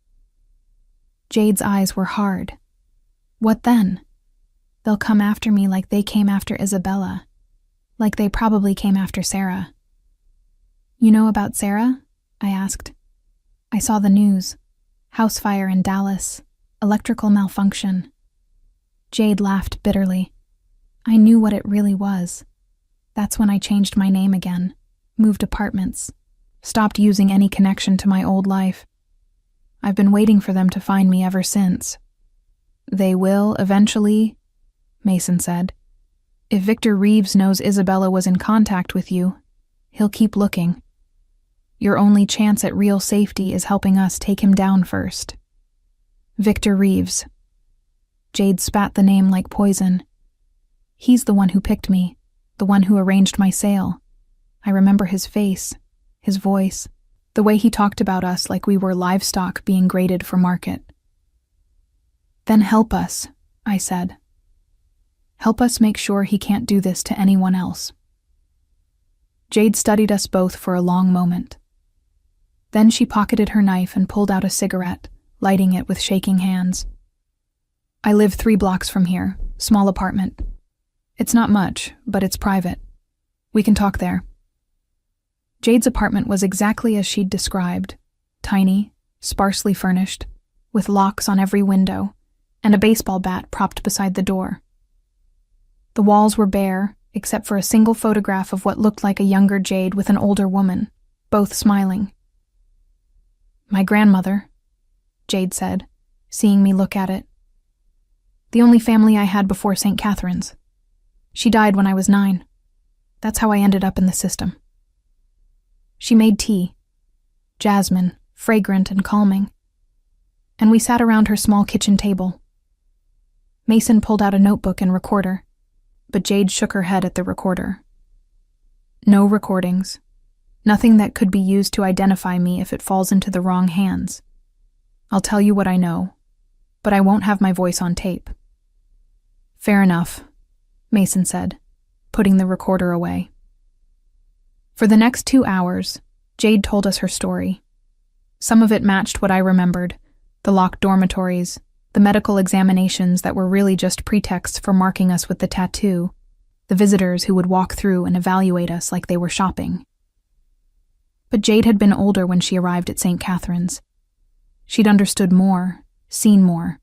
Jade's eyes were hard. What then? They'll come after me like they came after Isabella. Like they probably came after Sarah. You know about Sarah? I asked. I saw the news. House fire in Dallas. Electrical malfunction. Jade laughed bitterly. I knew what it really was. That's when I changed my name again, moved apartments, stopped using any connection to my old life. I've been waiting for them to find me ever since. They will, eventually, Mason said. If Victor Reeves knows Isabella was in contact with you, he'll keep looking. Your only chance at real safety is helping us take him down first. Victor Reeves. Jade spat the name like poison. He's the one who picked me, the one who arranged my sale. I remember his face, his voice, the way he talked about us like we were livestock being graded for market. Then help us, I said. Help us make sure he can't do this to anyone else. Jade studied us both for a long moment. Then she pocketed her knife and pulled out a cigarette, lighting it with shaking hands. I live 3 blocks from here, small apartment. It's not much, but it's private. We can talk there. Jade's apartment was exactly as she'd described, tiny, sparsely furnished, with locks on every window, and a baseball bat propped beside the door. The walls were bare, except for a single photograph of what looked like a younger Jade with an older woman, both smiling. My grandmother, Jade said, seeing me look at it. The only family I had before St. Catherine's. She died when I was 9. That's how I ended up in the system. She made tea, jasmine, fragrant and calming, and we sat around her small kitchen table. Mason pulled out a notebook and recorder, but Jade shook her head at the recorder. No recordings. Nothing that could be used to identify me if it falls into the wrong hands. I'll tell you what I know, but I won't have my voice on tape. Fair enough, Mason said, putting the recorder away. For the next 2 hours, Jade told us her story. Some of it matched what I remembered, the locked dormitories, the medical examinations that were really just pretexts for marking us with the tattoo, the visitors who would walk through and evaluate us like they were shopping. But Jade had been older when she arrived at St. Catherine's. She'd understood more, seen more.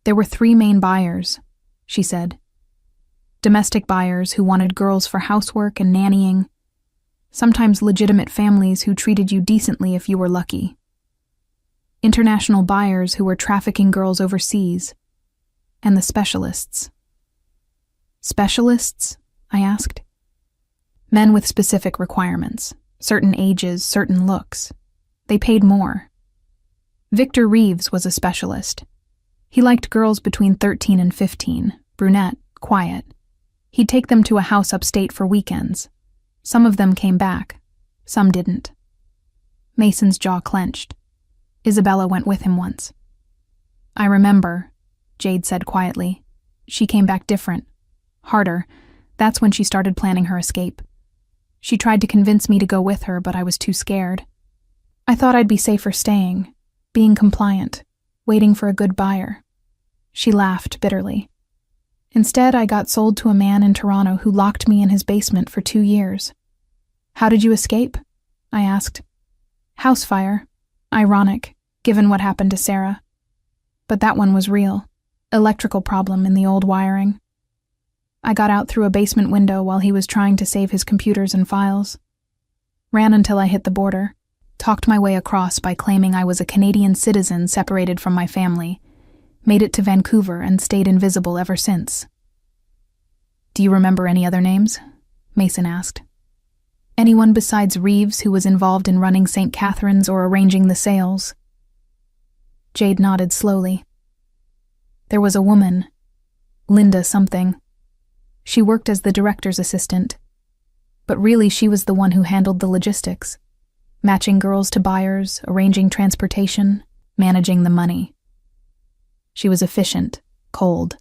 There were 3 main buyers, she said. Domestic buyers who wanted girls for housework and nannying, sometimes legitimate families who treated you decently if you were lucky. International buyers who were trafficking girls overseas, and the specialists. Specialists? I asked. Men with specific requirements, certain ages, certain looks. They paid more. Victor Reeves was a specialist. He liked girls between 13 and 15, brunette, quiet. He'd take them to a house upstate for weekends. Some of them came back, some didn't. Mason's jaw clenched. Isabella went with him once. I remember, Jade said quietly. She came back different, Harder. That's when she started planning her escape. She tried to convince me to go with her, but I was too scared. I thought I'd be safer staying, being compliant, waiting for a good buyer. She laughed bitterly. Instead, I got sold to a man in Toronto who locked me in his basement for 2 years. How did you escape? I asked. House fire. Ironic, given what happened to Sarah. But that one was real. Electrical problem in the old wiring. I got out through a basement window while he was trying to save his computers and files. Ran until I hit the border. Talked my way across by claiming I was a Canadian citizen separated from my family. Made it to Vancouver and stayed invisible ever since. Do you remember any other names? Mason asked. Anyone besides Reeves who was involved in running St. Catharines or arranging the sales? Jade nodded slowly. There was a woman, Linda something. She worked as the director's assistant, but really she was the one who handled the logistics, matching girls to buyers, arranging transportation, managing the money. She was efficient, cold.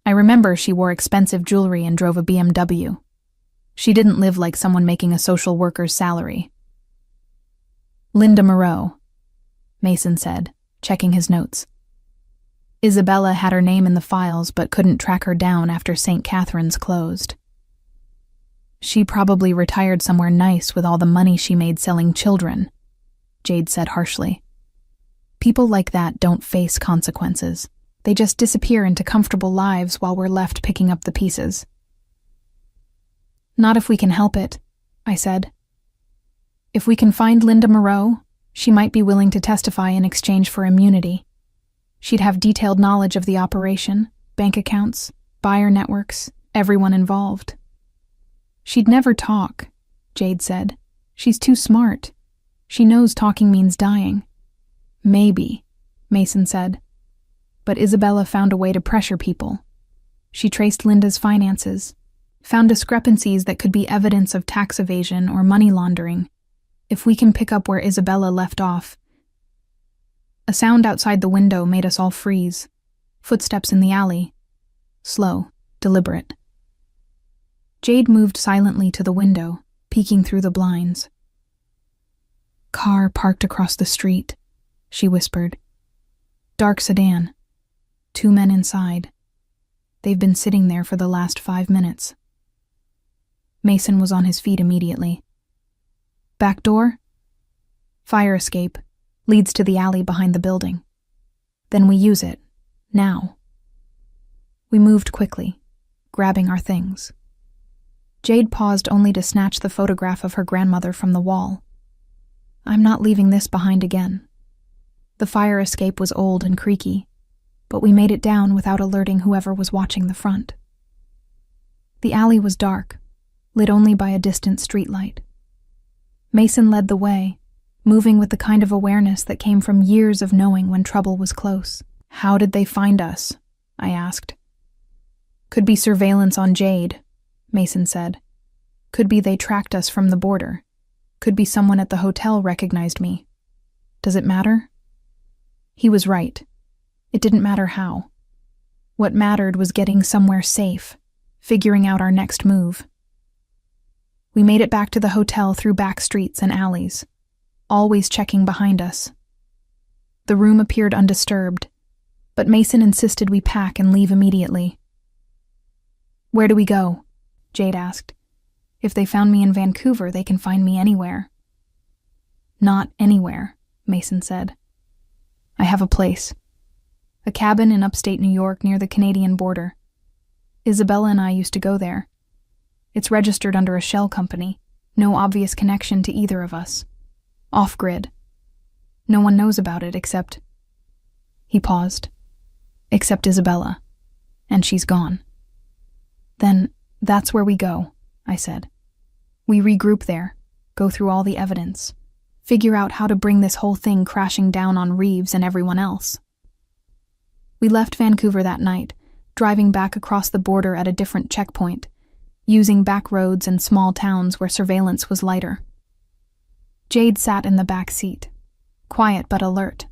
I remember she wore expensive jewelry and drove a BMW. She didn't live like someone making a social worker's salary. Linda Moreau, Mason said, checking his notes. Isabella had her name in the files but couldn't track her down after St. Catharines closed. She probably retired somewhere nice with all the money she made selling children, Jade said harshly. People like that don't face consequences. They just disappear into comfortable lives while we're left picking up the pieces. Not if we can help it, I said. If we can find Linda Moreau, she might be willing to testify in exchange for immunity. She'd have detailed knowledge of the operation, bank accounts, buyer networks, everyone involved. She'd never talk, Jade said. She's too smart. She knows talking means dying. Maybe, Mason said. But Isabella found a way to pressure people. She traced Linda's finances, found discrepancies that could be evidence of tax evasion or money laundering. If we can pick up where Isabella left off. A sound outside the window made us all freeze. Footsteps in the alley. Slow, deliberate. Jade moved silently to the window, peeking through the blinds. Car parked across the street, she whispered. Dark sedan. 2 men inside. They've been sitting there for the last 5 minutes. Mason was on his feet immediately. Back door? Fire escape. Leads to the alley behind the building. Then we use it. Now. We moved quickly, grabbing our things. Jade paused only to snatch the photograph of her grandmother from the wall. I'm not leaving this behind again. The fire escape was old and creaky, but we made it down without alerting whoever was watching the front. The alley was dark, lit only by a distant streetlight. Mason led the way, moving with the kind of awareness that came from years of knowing when trouble was close. How did they find us? I asked. Could be surveillance on Jade, Mason said. Could be they tracked us from the border. Could be someone at the hotel recognized me. Does it matter? He was right. It didn't matter how. What mattered was getting somewhere safe, figuring out our next move. We made it back to the hotel through back streets and alleys, always checking behind us. The room appeared undisturbed, but Mason insisted we pack and leave immediately. Where do we go? Jade asked. If they found me in Vancouver, they can find me anywhere. Not anywhere, Mason said. I have a place. A cabin in upstate New York near the Canadian border. Isabella and I used to go there. It's registered under a shell company, no obvious connection to either of us. Off-grid. No one knows about it except... He paused. Except Isabella. And she's gone. Then that's where we go, I said. We regroup there, go through all the evidence, figure out how to bring this whole thing crashing down on Reeves and everyone else. We left Vancouver that night, driving back across the border at a different checkpoint, using back roads and small towns where surveillance was lighter. Jade sat in the back seat, quiet but alert,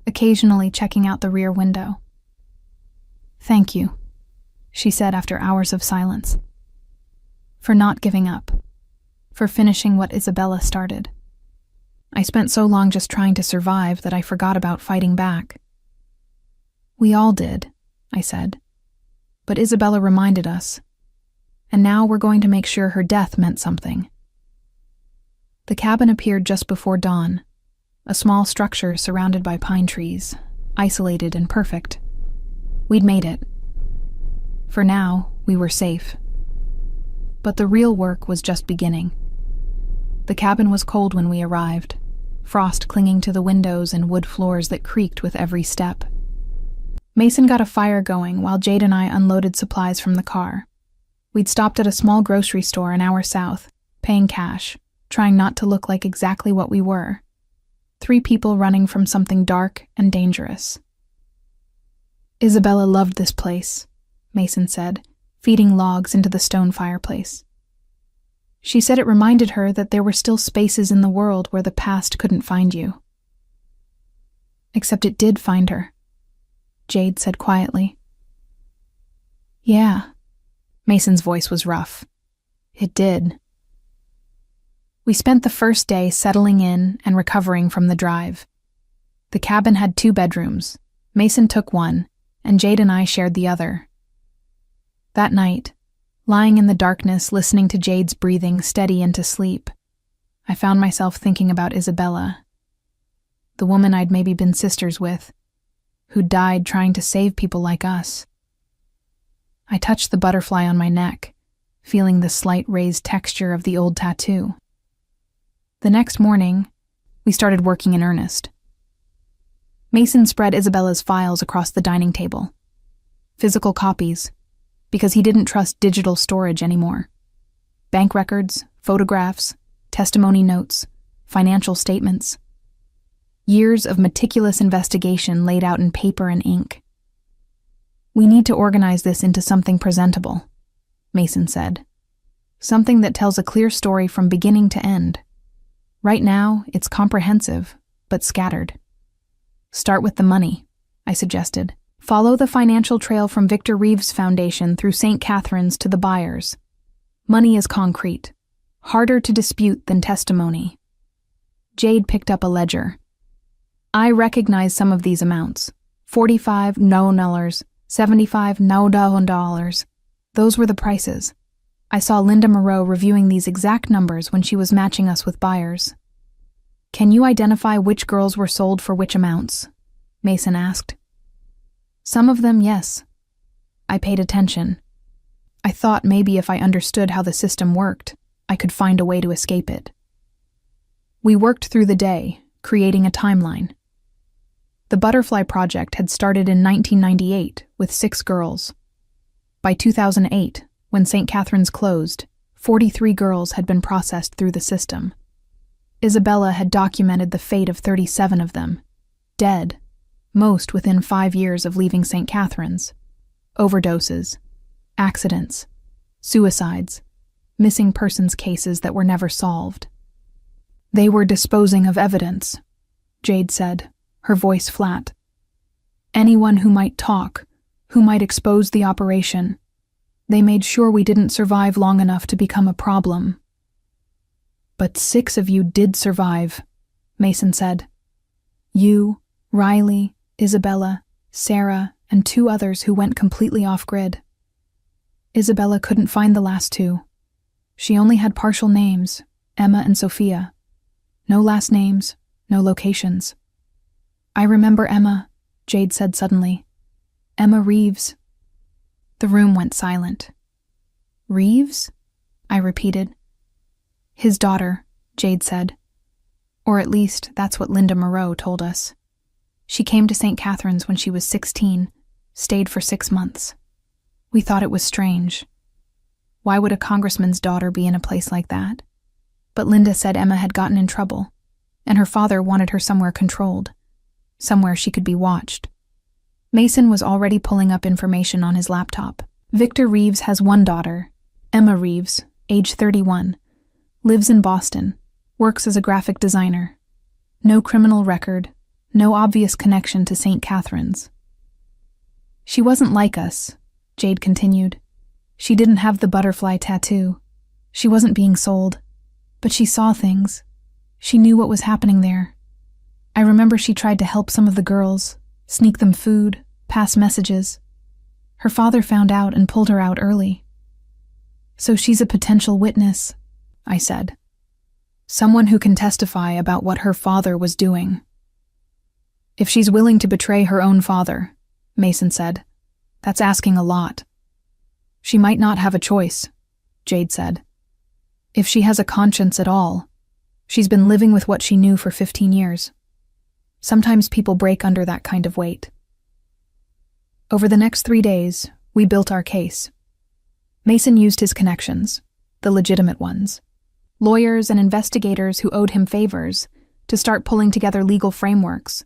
occasionally checking out the rear window. Thank you, she said after hours of silence. For not giving up. For finishing what Isabella started. I spent so long just trying to survive that I forgot about fighting back. We all did, I said. But Isabella reminded us. And now we're going to make sure her death meant something. The cabin appeared just before dawn, a small structure surrounded by pine trees, isolated and perfect. We'd made it. For now, we were safe. But the real work was just beginning. The cabin was cold when we arrived, frost clinging to the windows and wood floors that creaked with every step. Mason got a fire going while Jade and I unloaded supplies from the car. We'd stopped at a small grocery store an hour south, paying cash, trying not to look like exactly what we were. 3 people running from something dark and dangerous. Isabella loved this place, Mason said, feeding logs into the stone fireplace. She said it reminded her that there were still spaces in the world where the past couldn't find you. Except it did find her, Jade said quietly. Yeah, Mason's voice was rough. It did. We spent the first day settling in and recovering from the drive. The cabin had 2 bedrooms. Mason took one, and Jade and I shared the other. That night, lying in the darkness listening to Jade's breathing steady into sleep, I found myself thinking about Isabella, the woman I'd maybe been sisters with, who died trying to save people like us. I touched the butterfly on my neck, feeling the slight raised texture of the old tattoo. The next morning, we started working in earnest. Mason spread Isabella's files across the dining table. Physical copies, because he didn't trust digital storage anymore. Bank records, photographs, testimony notes, financial statements. Years of meticulous investigation laid out in paper and ink. We need to organize this into something presentable, Mason said. Something that tells a clear story from beginning to end. Right now, it's comprehensive, but scattered. Start with the money, I suggested. Follow the financial trail from Victor Reeves' foundation through St. Catherine's to the buyers. Money is concrete, harder to dispute than testimony. Jade picked up a ledger. I recognize some of these amounts. $45 $, $75 $. Those were the prices. I saw Linda Moreau reviewing these exact numbers when she was matching us with buyers. Can you identify which girls were sold for which amounts? Mason asked. Some of them, yes. I paid attention. I thought maybe if I understood how the system worked, I could find a way to escape it. We worked through the day, creating a timeline. The Butterfly Project had started in 1998 with 6 girls. By 2008, when St. Catherine's closed, 43 girls had been processed through the system. Isabella had documented the fate of 37 of them, dead, most within 5 years of leaving St. Catherine's. Overdoses, accidents, suicides, missing persons cases that were never solved. They were disposing of evidence, Jade said, her voice flat. Anyone who might talk, who might expose the operation. They made sure we didn't survive long enough to become a problem. But 6 of you did survive, Mason said. You, Riley, Isabella, Sarah, and 2 others who went completely off-grid. Isabella couldn't find the last 2. She only had partial names, Emma and Sophia. No last names, no locations. I remember Emma, Jade said suddenly. Emma Reeves. The room went silent. Reeves? I repeated. His daughter, Jade said. Or at least that's what Linda Moreau told us. She came to St. Catherine's when she was 16, stayed for 6 months. We thought it was strange. Why would a congressman's daughter be in a place like that? But Linda said Emma had gotten in trouble, and her father wanted her somewhere controlled, somewhere she could be watched. Mason was already pulling up information on his laptop. Victor Reeves has 1 daughter, Emma Reeves, age 31, lives in Boston, works as a graphic designer. No criminal record, no obvious connection to St. Catherine's. She wasn't like us, Jade continued. She didn't have the butterfly tattoo. She wasn't being sold. But she saw things. She knew what was happening there. I remember she tried to help some of the girls, sneak them food, pass messages. Her father found out and pulled her out early. So she's a potential witness, I said. Someone who can testify about what her father was doing. If she's willing to betray her own father, Mason said, that's asking a lot. She might not have a choice, Jade said. If she has a conscience at all, she's been living with what she knew for 15 years. Sometimes people break under that kind of weight. Over the next 3 days, we built our case. Mason used his connections, the legitimate ones, lawyers and investigators who owed him favors, to start pulling together legal frameworks,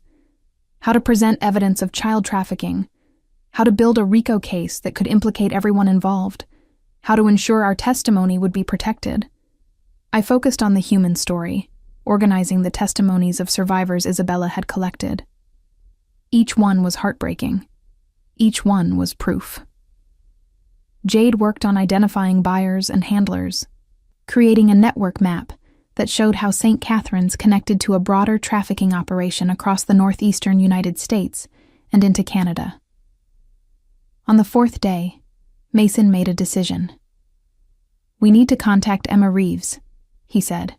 how to present evidence of child trafficking, how to build a RICO case that could implicate everyone involved, how to ensure our testimony would be protected. I focused on the human story, organizing the testimonies of survivors Isabella had collected. Each one was heartbreaking. Each one was proof. Jade worked on identifying buyers and handlers, creating a network map that showed how St. Catherine's connected to a broader trafficking operation across the northeastern United States and into Canada. On the 4th day, Mason made a decision. We need to contact Emma Reeves, he said.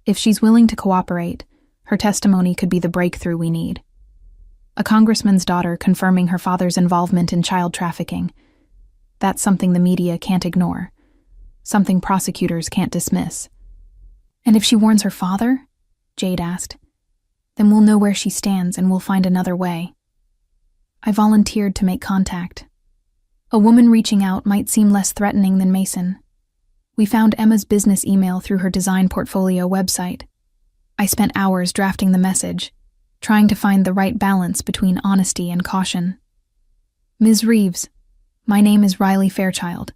If she's willing to cooperate, her testimony could be the breakthrough we need. A congressman's daughter confirming her father's involvement in child trafficking. That's something the media can't ignore. Something prosecutors can't dismiss. And if she warns her father? Jade asked. Then we'll know where she stands and we'll find another way. I volunteered to make contact. A woman reaching out might seem less threatening than Mason. We found Emma's business email through her design portfolio website. I spent hours drafting the message, trying to find the right balance between honesty and caution. Ms. Reeves, my name is Riley Fairchild.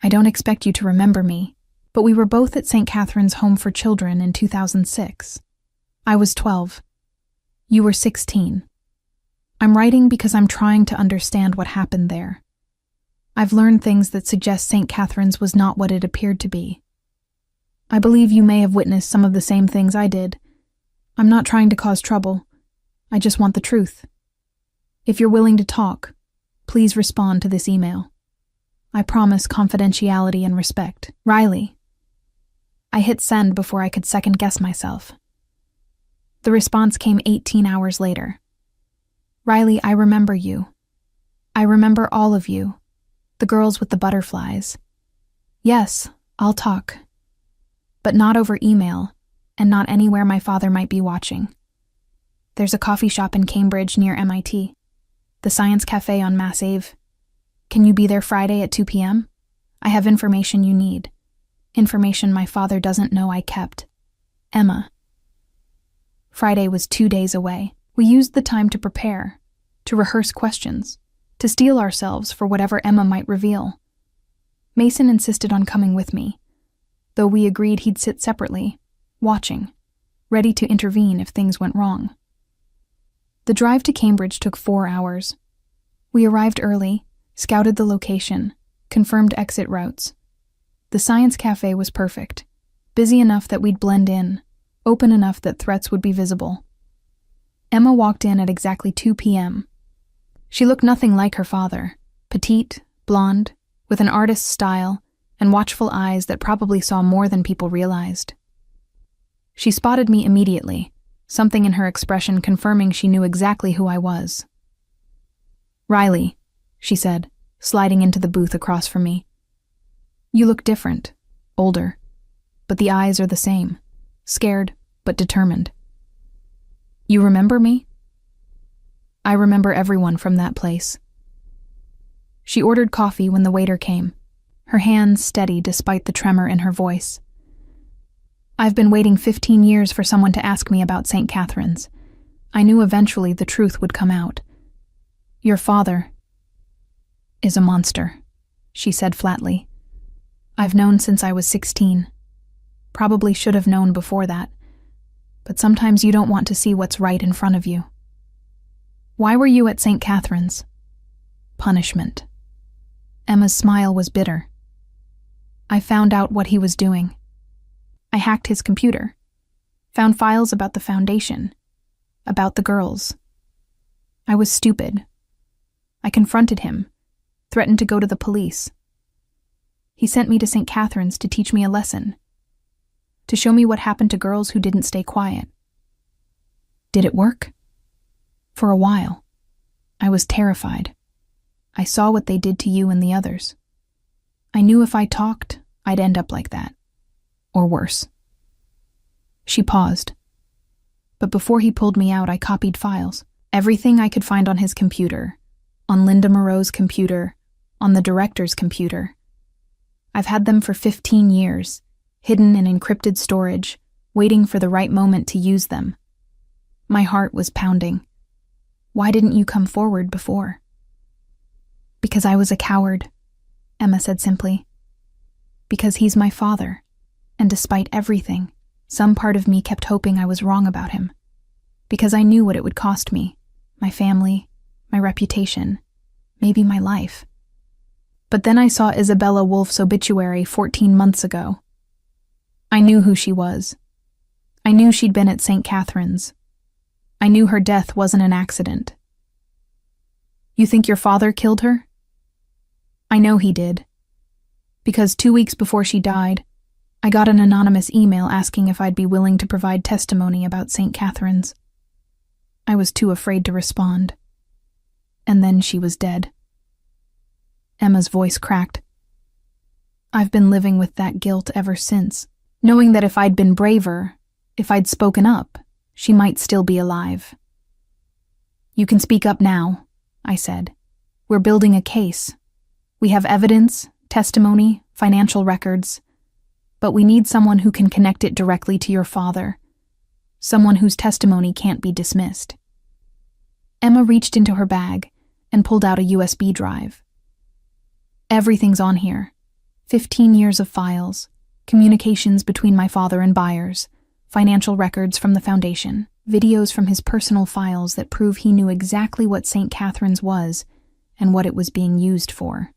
I don't expect you to remember me, but we were both at St. Catherine's Home for Children in 2006. I was 12. You were 16. I'm writing because I'm trying to understand what happened there. I've learned things that suggest St. Catherine's was not what it appeared to be. I believe you may have witnessed some of the same things I did. I'm not trying to cause trouble. I just want the truth. If you're willing to talk, please respond to this email. I promise confidentiality and respect. Riley. I hit send before I could second-guess myself. The response came 18 hours later. Riley, I remember you. I remember all of you. The girls with the butterflies. Yes, I'll talk. But not over email, and not anywhere my father might be watching. There's a coffee shop in Cambridge near MIT. The Science Cafe on Mass Ave. Can you be there Friday at 2 p.m.? I have information you need. Information my father doesn't know I kept. Emma. Friday was 2 days away. We used the time to prepare, to rehearse questions, to steel ourselves for whatever Emma might reveal. Mason insisted on coming with me, though we agreed he'd sit separately, watching, ready to intervene if things went wrong. The drive to Cambridge took 4 hours. We arrived early, scouted the location, confirmed exit routes. The Science Cafe was perfect, busy enough that we'd blend in, open enough that threats would be visible. Emma walked in at exactly 2 p.m. She looked nothing like her father, petite, blonde, with an artist's style and watchful eyes that probably saw more than people realized. She spotted me immediately, something in her expression confirming she knew exactly who I was. Riley, she said, sliding into the booth across from me. You look different, older, but the eyes are the same, scared but determined. You remember me? I remember everyone from that place. She ordered coffee when the waiter came, her hands steady despite the tremor in her voice. I've been waiting 15 years for someone to ask me about St. Catherine's. I knew eventually the truth would come out. Your father is a monster, she said flatly. I've known since I was 16. Probably should have known before that. But sometimes you don't want to see what's right in front of you. Why were you at St. Catherine's? Punishment. Emma's smile was bitter. I found out what he was doing. I hacked his computer, found files about the foundation, about the girls. I was stupid. I confronted him, threatened to go to the police. He sent me to St. Catherine's to teach me a lesson, to show me what happened to girls who didn't stay quiet. Did it work? For a while. I was terrified. I saw what they did to you and the others. I knew if I talked, I'd end up like that. Or worse. She paused. But before he pulled me out, I copied files. Everything I could find on his computer, on Linda Moreau's computer, on the director's computer. I've had them for 15 years, hidden in encrypted storage, waiting for the right moment to use them. My heart was pounding. Why didn't you come forward before? Because I was a coward, Emma said simply. Because he's my father, and despite everything, some part of me kept hoping I was wrong about him. Because I knew what it would cost me, my family, my reputation, maybe my life. But then I saw Isabella Wolf's obituary 14 months ago. I knew who she was. I knew she'd been at St. Catherine's. I knew her death wasn't an accident. You think your father killed her? I know he did. Because 2 weeks before she died, I got an anonymous email asking if I'd be willing to provide testimony about St. Catherine's. I was too afraid to respond. And then she was dead. Emma's voice cracked. I've been living with that guilt ever since, knowing that if I'd been braver, if I'd spoken up, she might still be alive. You can speak up now, I said. We're building a case. We have evidence, testimony, financial records, but we need someone who can connect it directly to your father, someone whose testimony can't be dismissed. Emma reached into her bag and pulled out a USB drive. Everything's on here. 15 years of files, communications between my father and buyers, financial records from the foundation, videos from his personal files that prove he knew exactly what St. Catherine's was and what it was being used for.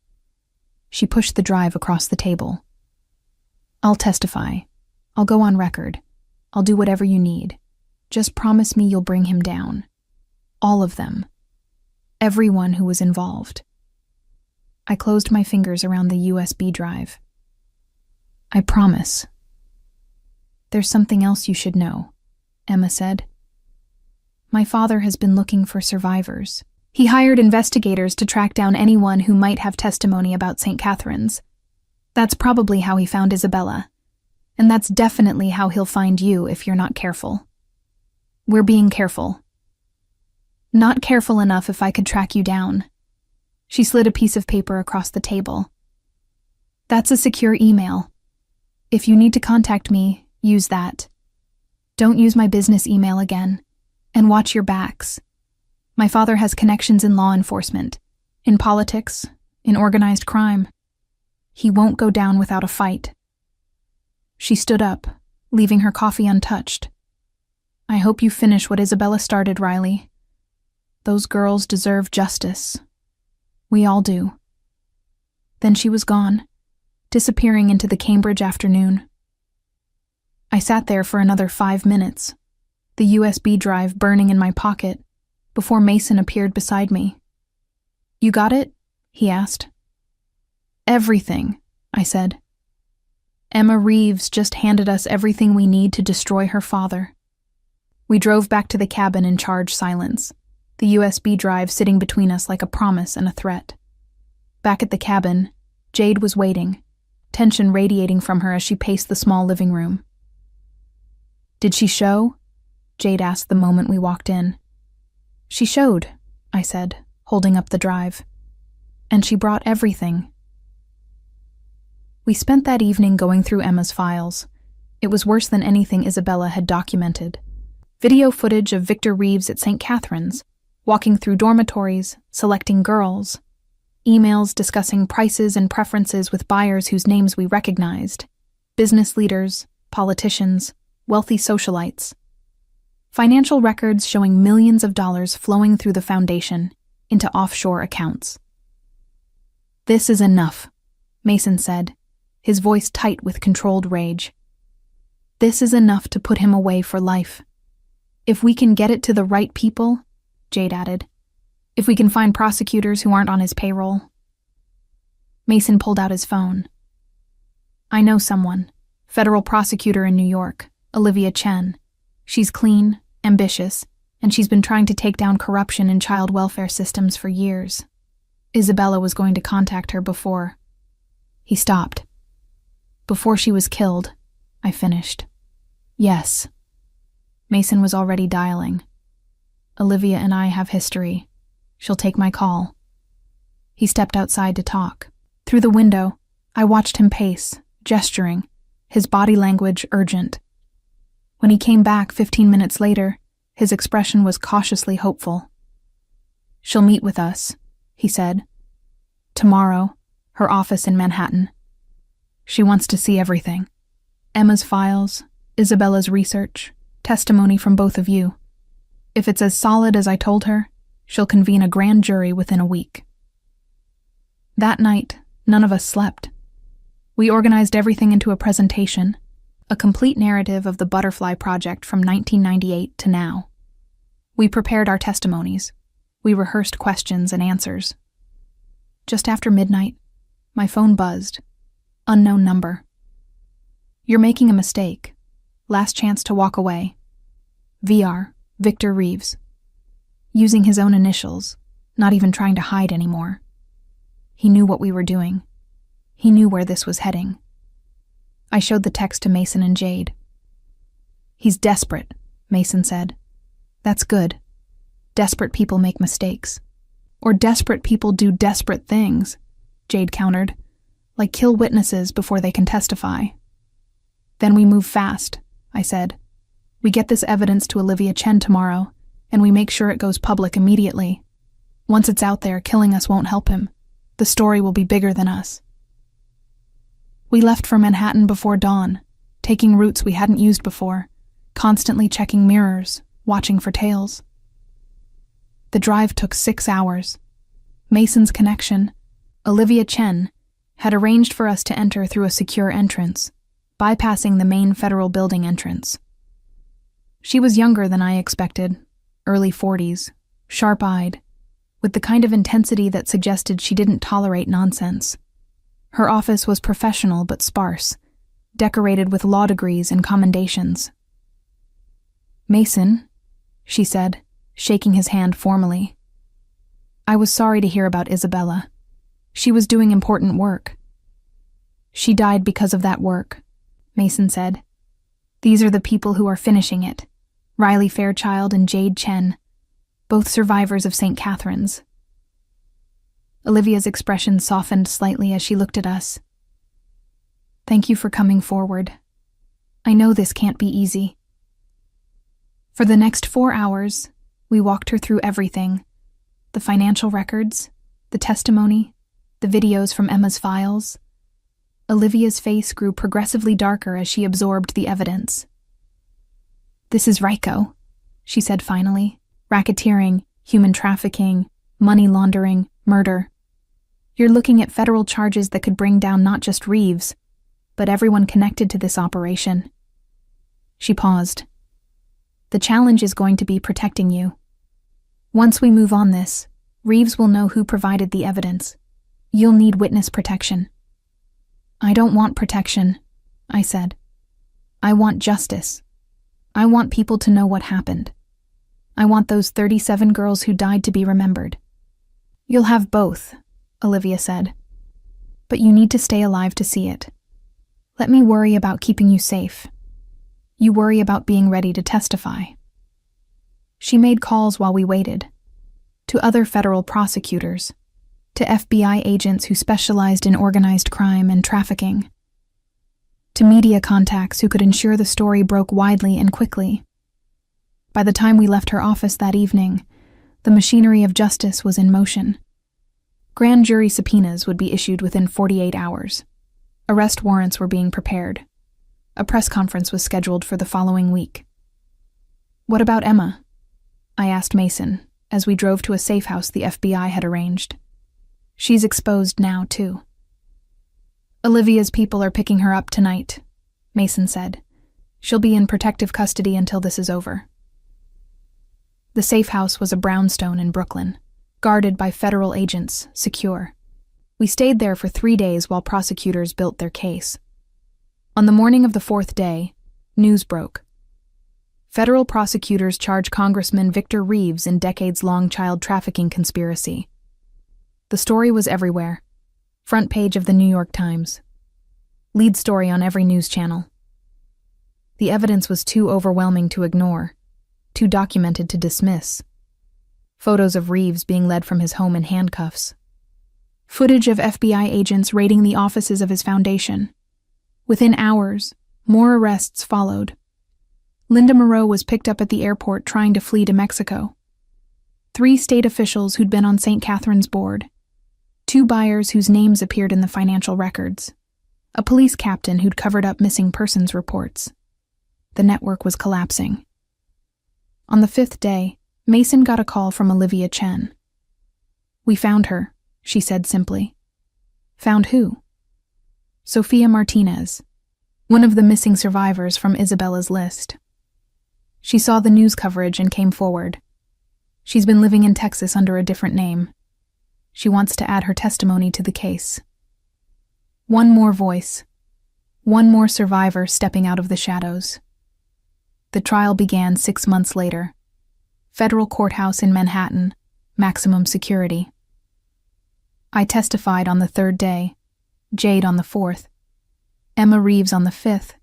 She pushed the drive across the table. I'll testify. I'll go on record. I'll do whatever you need. Just promise me you'll bring him down. All of them. Everyone who was involved. I closed my fingers around the USB drive. I promise. There's something else you should know, Emma said. My father has been looking for survivors. He hired investigators to track down anyone who might have testimony about St. Catherine's. That's probably how he found Isabella. And that's definitely how he'll find you if you're not careful. We're being careful. Not careful enough if I could track you down. She slid a piece of paper across the table. That's a secure email. If you need to contact me, use that. Don't use my business email again. And watch your backs. My father has connections in law enforcement, in politics, in organized crime. He won't go down without a fight. She stood up, leaving her coffee untouched. I hope you finish what Isabella started, Riley. Those girls deserve justice. We all do. Then she was gone, disappearing into the Cambridge afternoon. I sat there for another 5 minutes, the USB drive burning in my pocket, before Mason appeared beside me. You got it? He asked. Everything, I said. Emma Reeves just handed us everything we need to destroy her father. We drove back to the cabin in charged silence, the USB drive sitting between us like a promise and a threat. Back at the cabin, Jade was waiting, tension radiating from her as she paced the small living room. Did she show? Jade asked the moment we walked in. She showed, I said, holding up the drive. And she brought everything. We spent that evening going through Emma's files. It was worse than anything Isabella had documented. Video footage of Victor Reeves at St. Catherine's, walking through dormitories, selecting girls. Emails discussing prices and preferences with buyers whose names we recognized. Business leaders, politicians, wealthy socialites. Financial records showing millions of dollars flowing through the foundation into offshore accounts. "This is enough," Mason said, his voice tight with controlled rage. "This is enough to put him away for life. If we can get it to the right people," Jade added. "If we can find prosecutors who aren't on his payroll." Mason pulled out his phone. "I know someone, federal prosecutor in New York, Olivia Chen. She's clean, ambitious, and she's been trying to take down corruption in child welfare systems for years. Isabella was going to contact her before." He stopped. "Before she was killed," I finished. "Yes." Mason was already dialing. "Olivia and I have history. She'll take my call." He stepped outside to talk. Through the window, I watched him pace, gesturing, his body language urgent. When he came back 15 minutes later, his expression was cautiously hopeful. "She'll meet with us," he said. "Tomorrow, her office in Manhattan. She wants to see everything. Emma's files, Isabella's research, testimony from both of you. If it's as solid as I told her, she'll convene a grand jury within a week." That night, none of us slept. We organized everything into a presentation, a complete narrative of the Butterfly Project from 1998 to now. We prepared our testimonies. We rehearsed questions and answers. Just after midnight, my phone buzzed. Unknown number. "You're making a mistake. Last chance to walk away. VR, Victor Reeves." Using his own initials, not even trying to hide anymore. He knew what we were doing. He knew where this was heading. I showed the text to Mason and Jade. "He's desperate," Mason said. "That's good. Desperate people make mistakes. Or desperate people do desperate things," Jade countered, "like kill witnesses before they can testify." "Then we move fast," I said. "We get this evidence to Olivia Chen tomorrow, and we make sure it goes public immediately. Once it's out there, killing us won't help him. The story will be bigger than us." We left for Manhattan before dawn, taking routes we hadn't used before, constantly checking mirrors, watching for tails. The drive took 6 hours. Mason's connection, Olivia Chen, had arranged for us to enter through a secure entrance, bypassing the main federal building entrance. She was younger than I expected, early 40s, sharp-eyed, with the kind of intensity that suggested she didn't tolerate nonsense. Her office was professional but sparse, decorated with law degrees and commendations. "Mason," she said, shaking his hand formally. "I was sorry to hear about Isabella. She was doing important work." "She died because of that work," Mason said. "These are the people who are finishing it. Riley Fairchild and Jade Chen, both survivors of St. Catherine's." Olivia's expression softened slightly as she looked at us. "Thank you for coming forward. I know this can't be easy." For the next 4 hours, we walked her through everything: the financial records, the testimony, the videos from Emma's files. Olivia's face grew progressively darker as she absorbed the evidence. "This is RICO," she said finally. "Racketeering, human trafficking, money laundering, murder. You're looking at federal charges that could bring down not just Reeves, but everyone connected to this operation." She paused. "The challenge is going to be protecting you. Once we move on this, Reeves will know who provided the evidence. You'll need witness protection." "I don't want protection," I said. "I want justice. I want people to know what happened. I want those 37 girls who died to be remembered." "You'll have both," Olivia said. "But you need to stay alive to see it. Let me worry about keeping you safe. You worry about being ready to testify." She made calls while we waited. To other federal prosecutors. To FBI agents who specialized in organized crime and trafficking. To media contacts who could ensure the story broke widely and quickly. By the time we left her office that evening, the machinery of justice was in motion. Grand jury subpoenas would be issued within 48 hours. Arrest warrants were being prepared. A press conference was scheduled for the following week. "What about Emma?" I asked Mason as we drove to a safe house the FBI had arranged. She's exposed now, too. Olivia's people are picking her up tonight, Mason said. She'll be in protective custody until this is over. The safe house was a brownstone in Brooklyn, guarded by federal agents, secure. We stayed there for 3 days while prosecutors built their case. On the morning of the 4th day, news broke. Federal prosecutors charge Congressman Victor Reeves in decades-long child trafficking conspiracy. The story was everywhere. Front page of the New York Times. Lead story on every news channel. The evidence was too overwhelming to ignore, too documented to dismiss. Photos of Reeves being led from his home in handcuffs. Footage of FBI agents raiding the offices of his foundation. Within hours, more arrests followed. Linda Moreau was picked up at the airport trying to flee to Mexico. 3 state officials who'd been on St. Catherine's board. 2 buyers whose names appeared in the financial records. A police captain who'd covered up missing persons reports. The network was collapsing. On the 5th day, Mason got a call from Olivia Chen. "We found her," she said simply. "Found who?" "Sophia Martinez, one of the missing survivors from Isabella's list." She saw the news coverage and came forward. She's been living in Texas under a different name. She wants to add her testimony to the case. One more voice. One more survivor stepping out of the shadows. The trial began 6 months later. Federal courthouse in Manhattan, maximum security. I testified on the 3rd day, Jade on the 4th, Emma Reeves on the 5th,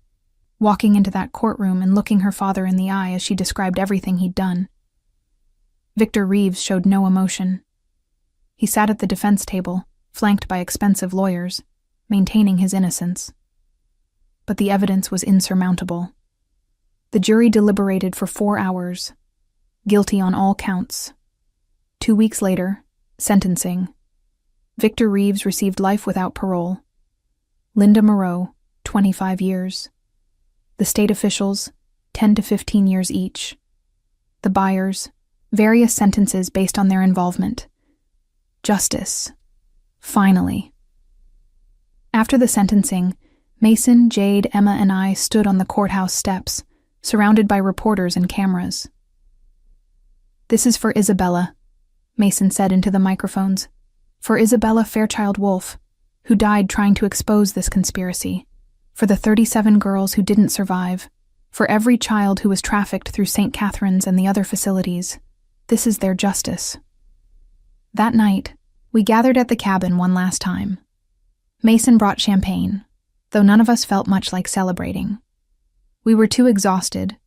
walking into that courtroom and looking her father in the eye as she described everything he'd done. Victor Reeves showed no emotion. He sat at the defense table, flanked by expensive lawyers, maintaining his innocence. But the evidence was insurmountable. The jury deliberated for 4 hours, guilty on all counts. 2 weeks later, sentencing. Victor Reeves received life without parole. Linda Moreau, 25 years. The state officials, 10 to 15 years each. The buyers, various sentences based on their involvement. Justice. Finally. After the sentencing, Mason, Jade, Emma, and I stood on the courthouse steps, surrounded by reporters and cameras. "This is for Isabella," Mason said into the microphones. "For Isabella Fairchild Wolf, who died trying to expose this conspiracy. For the 37 girls who didn't survive. For every child who was trafficked through St. Catherine's and the other facilities. This is their justice." That night, we gathered at the cabin one last time. Mason brought champagne, though none of us felt much like celebrating. We were too exhausted,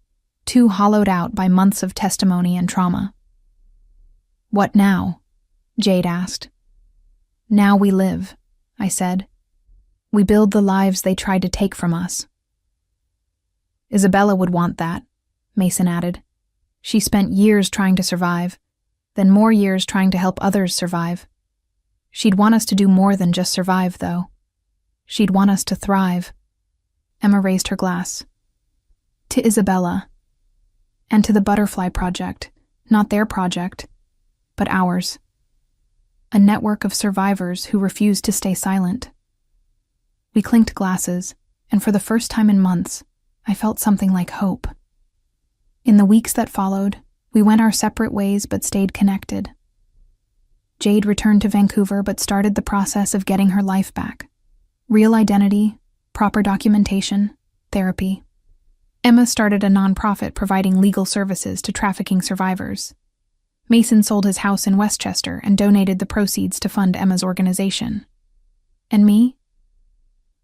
too hollowed out by months of testimony and trauma. "What now?" Jade asked. "Now we live," I said. "We build the lives they tried to take from us." "Isabella would want that," Mason added. "She spent years trying to survive, then more years trying to help others survive. She'd want us to do more than just survive, though. She'd want us to thrive." Emma raised her glass. "To Isabella. And to the Butterfly Project, not their project, but ours. A network of survivors who refused to stay silent." We clinked glasses, and for the first time in months, I felt something like hope. In the weeks that followed, we went our separate ways but stayed connected. Jade returned to Vancouver but started the process of getting her life back. Real identity, proper documentation, therapy. Emma started a nonprofit providing legal services to trafficking survivors. Mason sold his house in Westchester and donated the proceeds to fund Emma's organization. And me?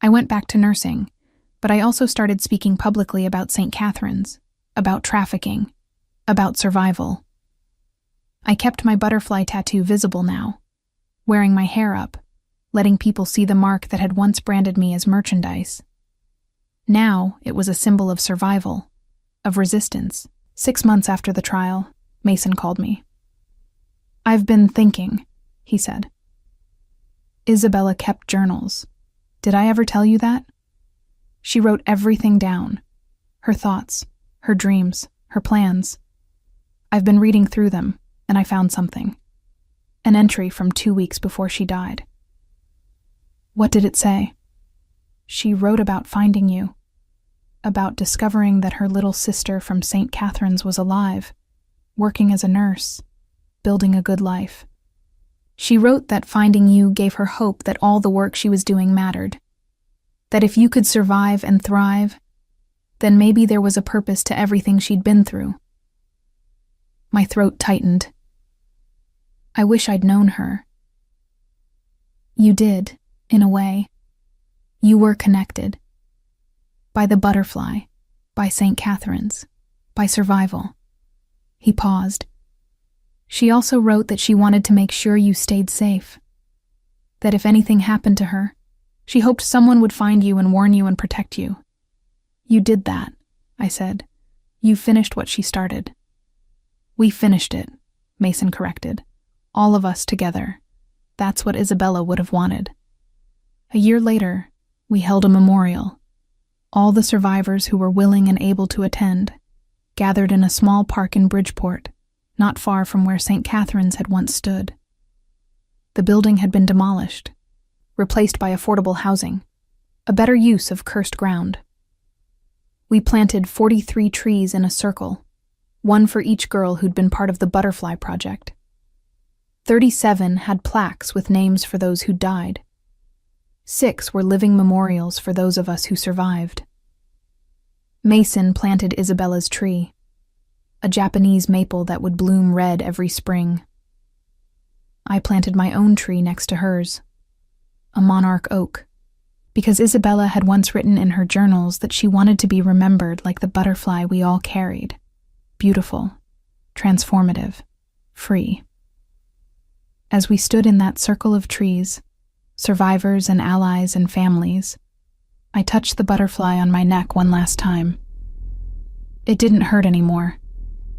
I went back to nursing, but I also started speaking publicly about St. Catherine's, about trafficking, about survival. I kept my butterfly tattoo visible now, wearing my hair up, letting people see the mark that had once branded me as merchandise. Now it was a symbol of survival, of resistance. 6 months after the trial, Mason called me. "I've been thinking," he said. "Isabella kept journals. Did I ever tell you that? She wrote everything down. Her thoughts, her dreams, her plans. I've been reading through them, and I found something." An entry from 2 weeks before she died. What did it say? She wrote about finding you, about discovering that her little sister from St. Catherine's was alive, working as a nurse, building a good life. She wrote that finding you gave her hope that all the work she was doing mattered, that if you could survive and thrive, then maybe there was a purpose to everything she'd been through. My throat tightened. I wish I'd known her. You did, in a way. You were connected. By the butterfly, by St. Catherine's, by survival. He paused. She also wrote that she wanted to make sure you stayed safe. That if anything happened to her, she hoped someone would find you and warn you and protect you. You did that, I said. You finished what she started. We finished it, Mason corrected. All of us together. That's what Isabella would have wanted. A year later, we held a memorial. All the survivors who were willing and able to attend gathered in a small park in Bridgeport, not far from where St. Catherine's had once stood. The building had been demolished, replaced by affordable housing, a better use of cursed ground. We planted 43 trees in a circle, one for each girl who'd been part of the Butterfly Project. 37 had plaques with names for those who died. 6 were living memorials for those of us who survived. Mason planted Isabella's tree, a Japanese maple that would bloom red every spring. I planted my own tree next to hers, a monarch oak, because Isabella had once written in her journals that she wanted to be remembered like the butterfly we all carried, beautiful, transformative, free. As we stood in that circle of trees, survivors and allies and families, I touched the butterfly on my neck one last time. It didn't hurt anymore.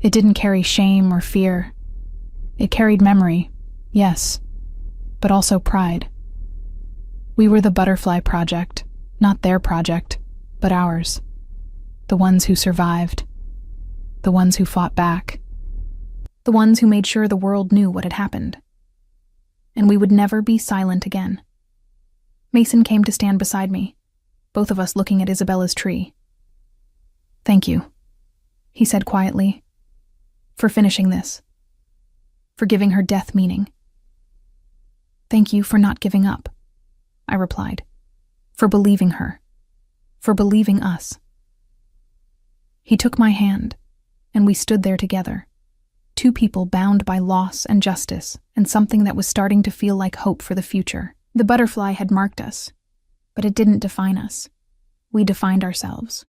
It didn't carry shame or fear. It carried memory, yes, but also pride. We were the Butterfly Project, not their project, but ours. The ones who survived. The ones who fought back. The ones who made sure the world knew what had happened. And we would never be silent again. Mason came to stand beside me, both of us looking at Isabella's tree. Thank you, he said quietly, for finishing this, for giving her death meaning. Thank you for not giving up, I replied, for believing her, for believing us. He took my hand, and we stood there together, 2 people bound by loss and justice and something that was starting to feel like hope for the future. The butterfly had marked us, but it didn't define us. We defined ourselves.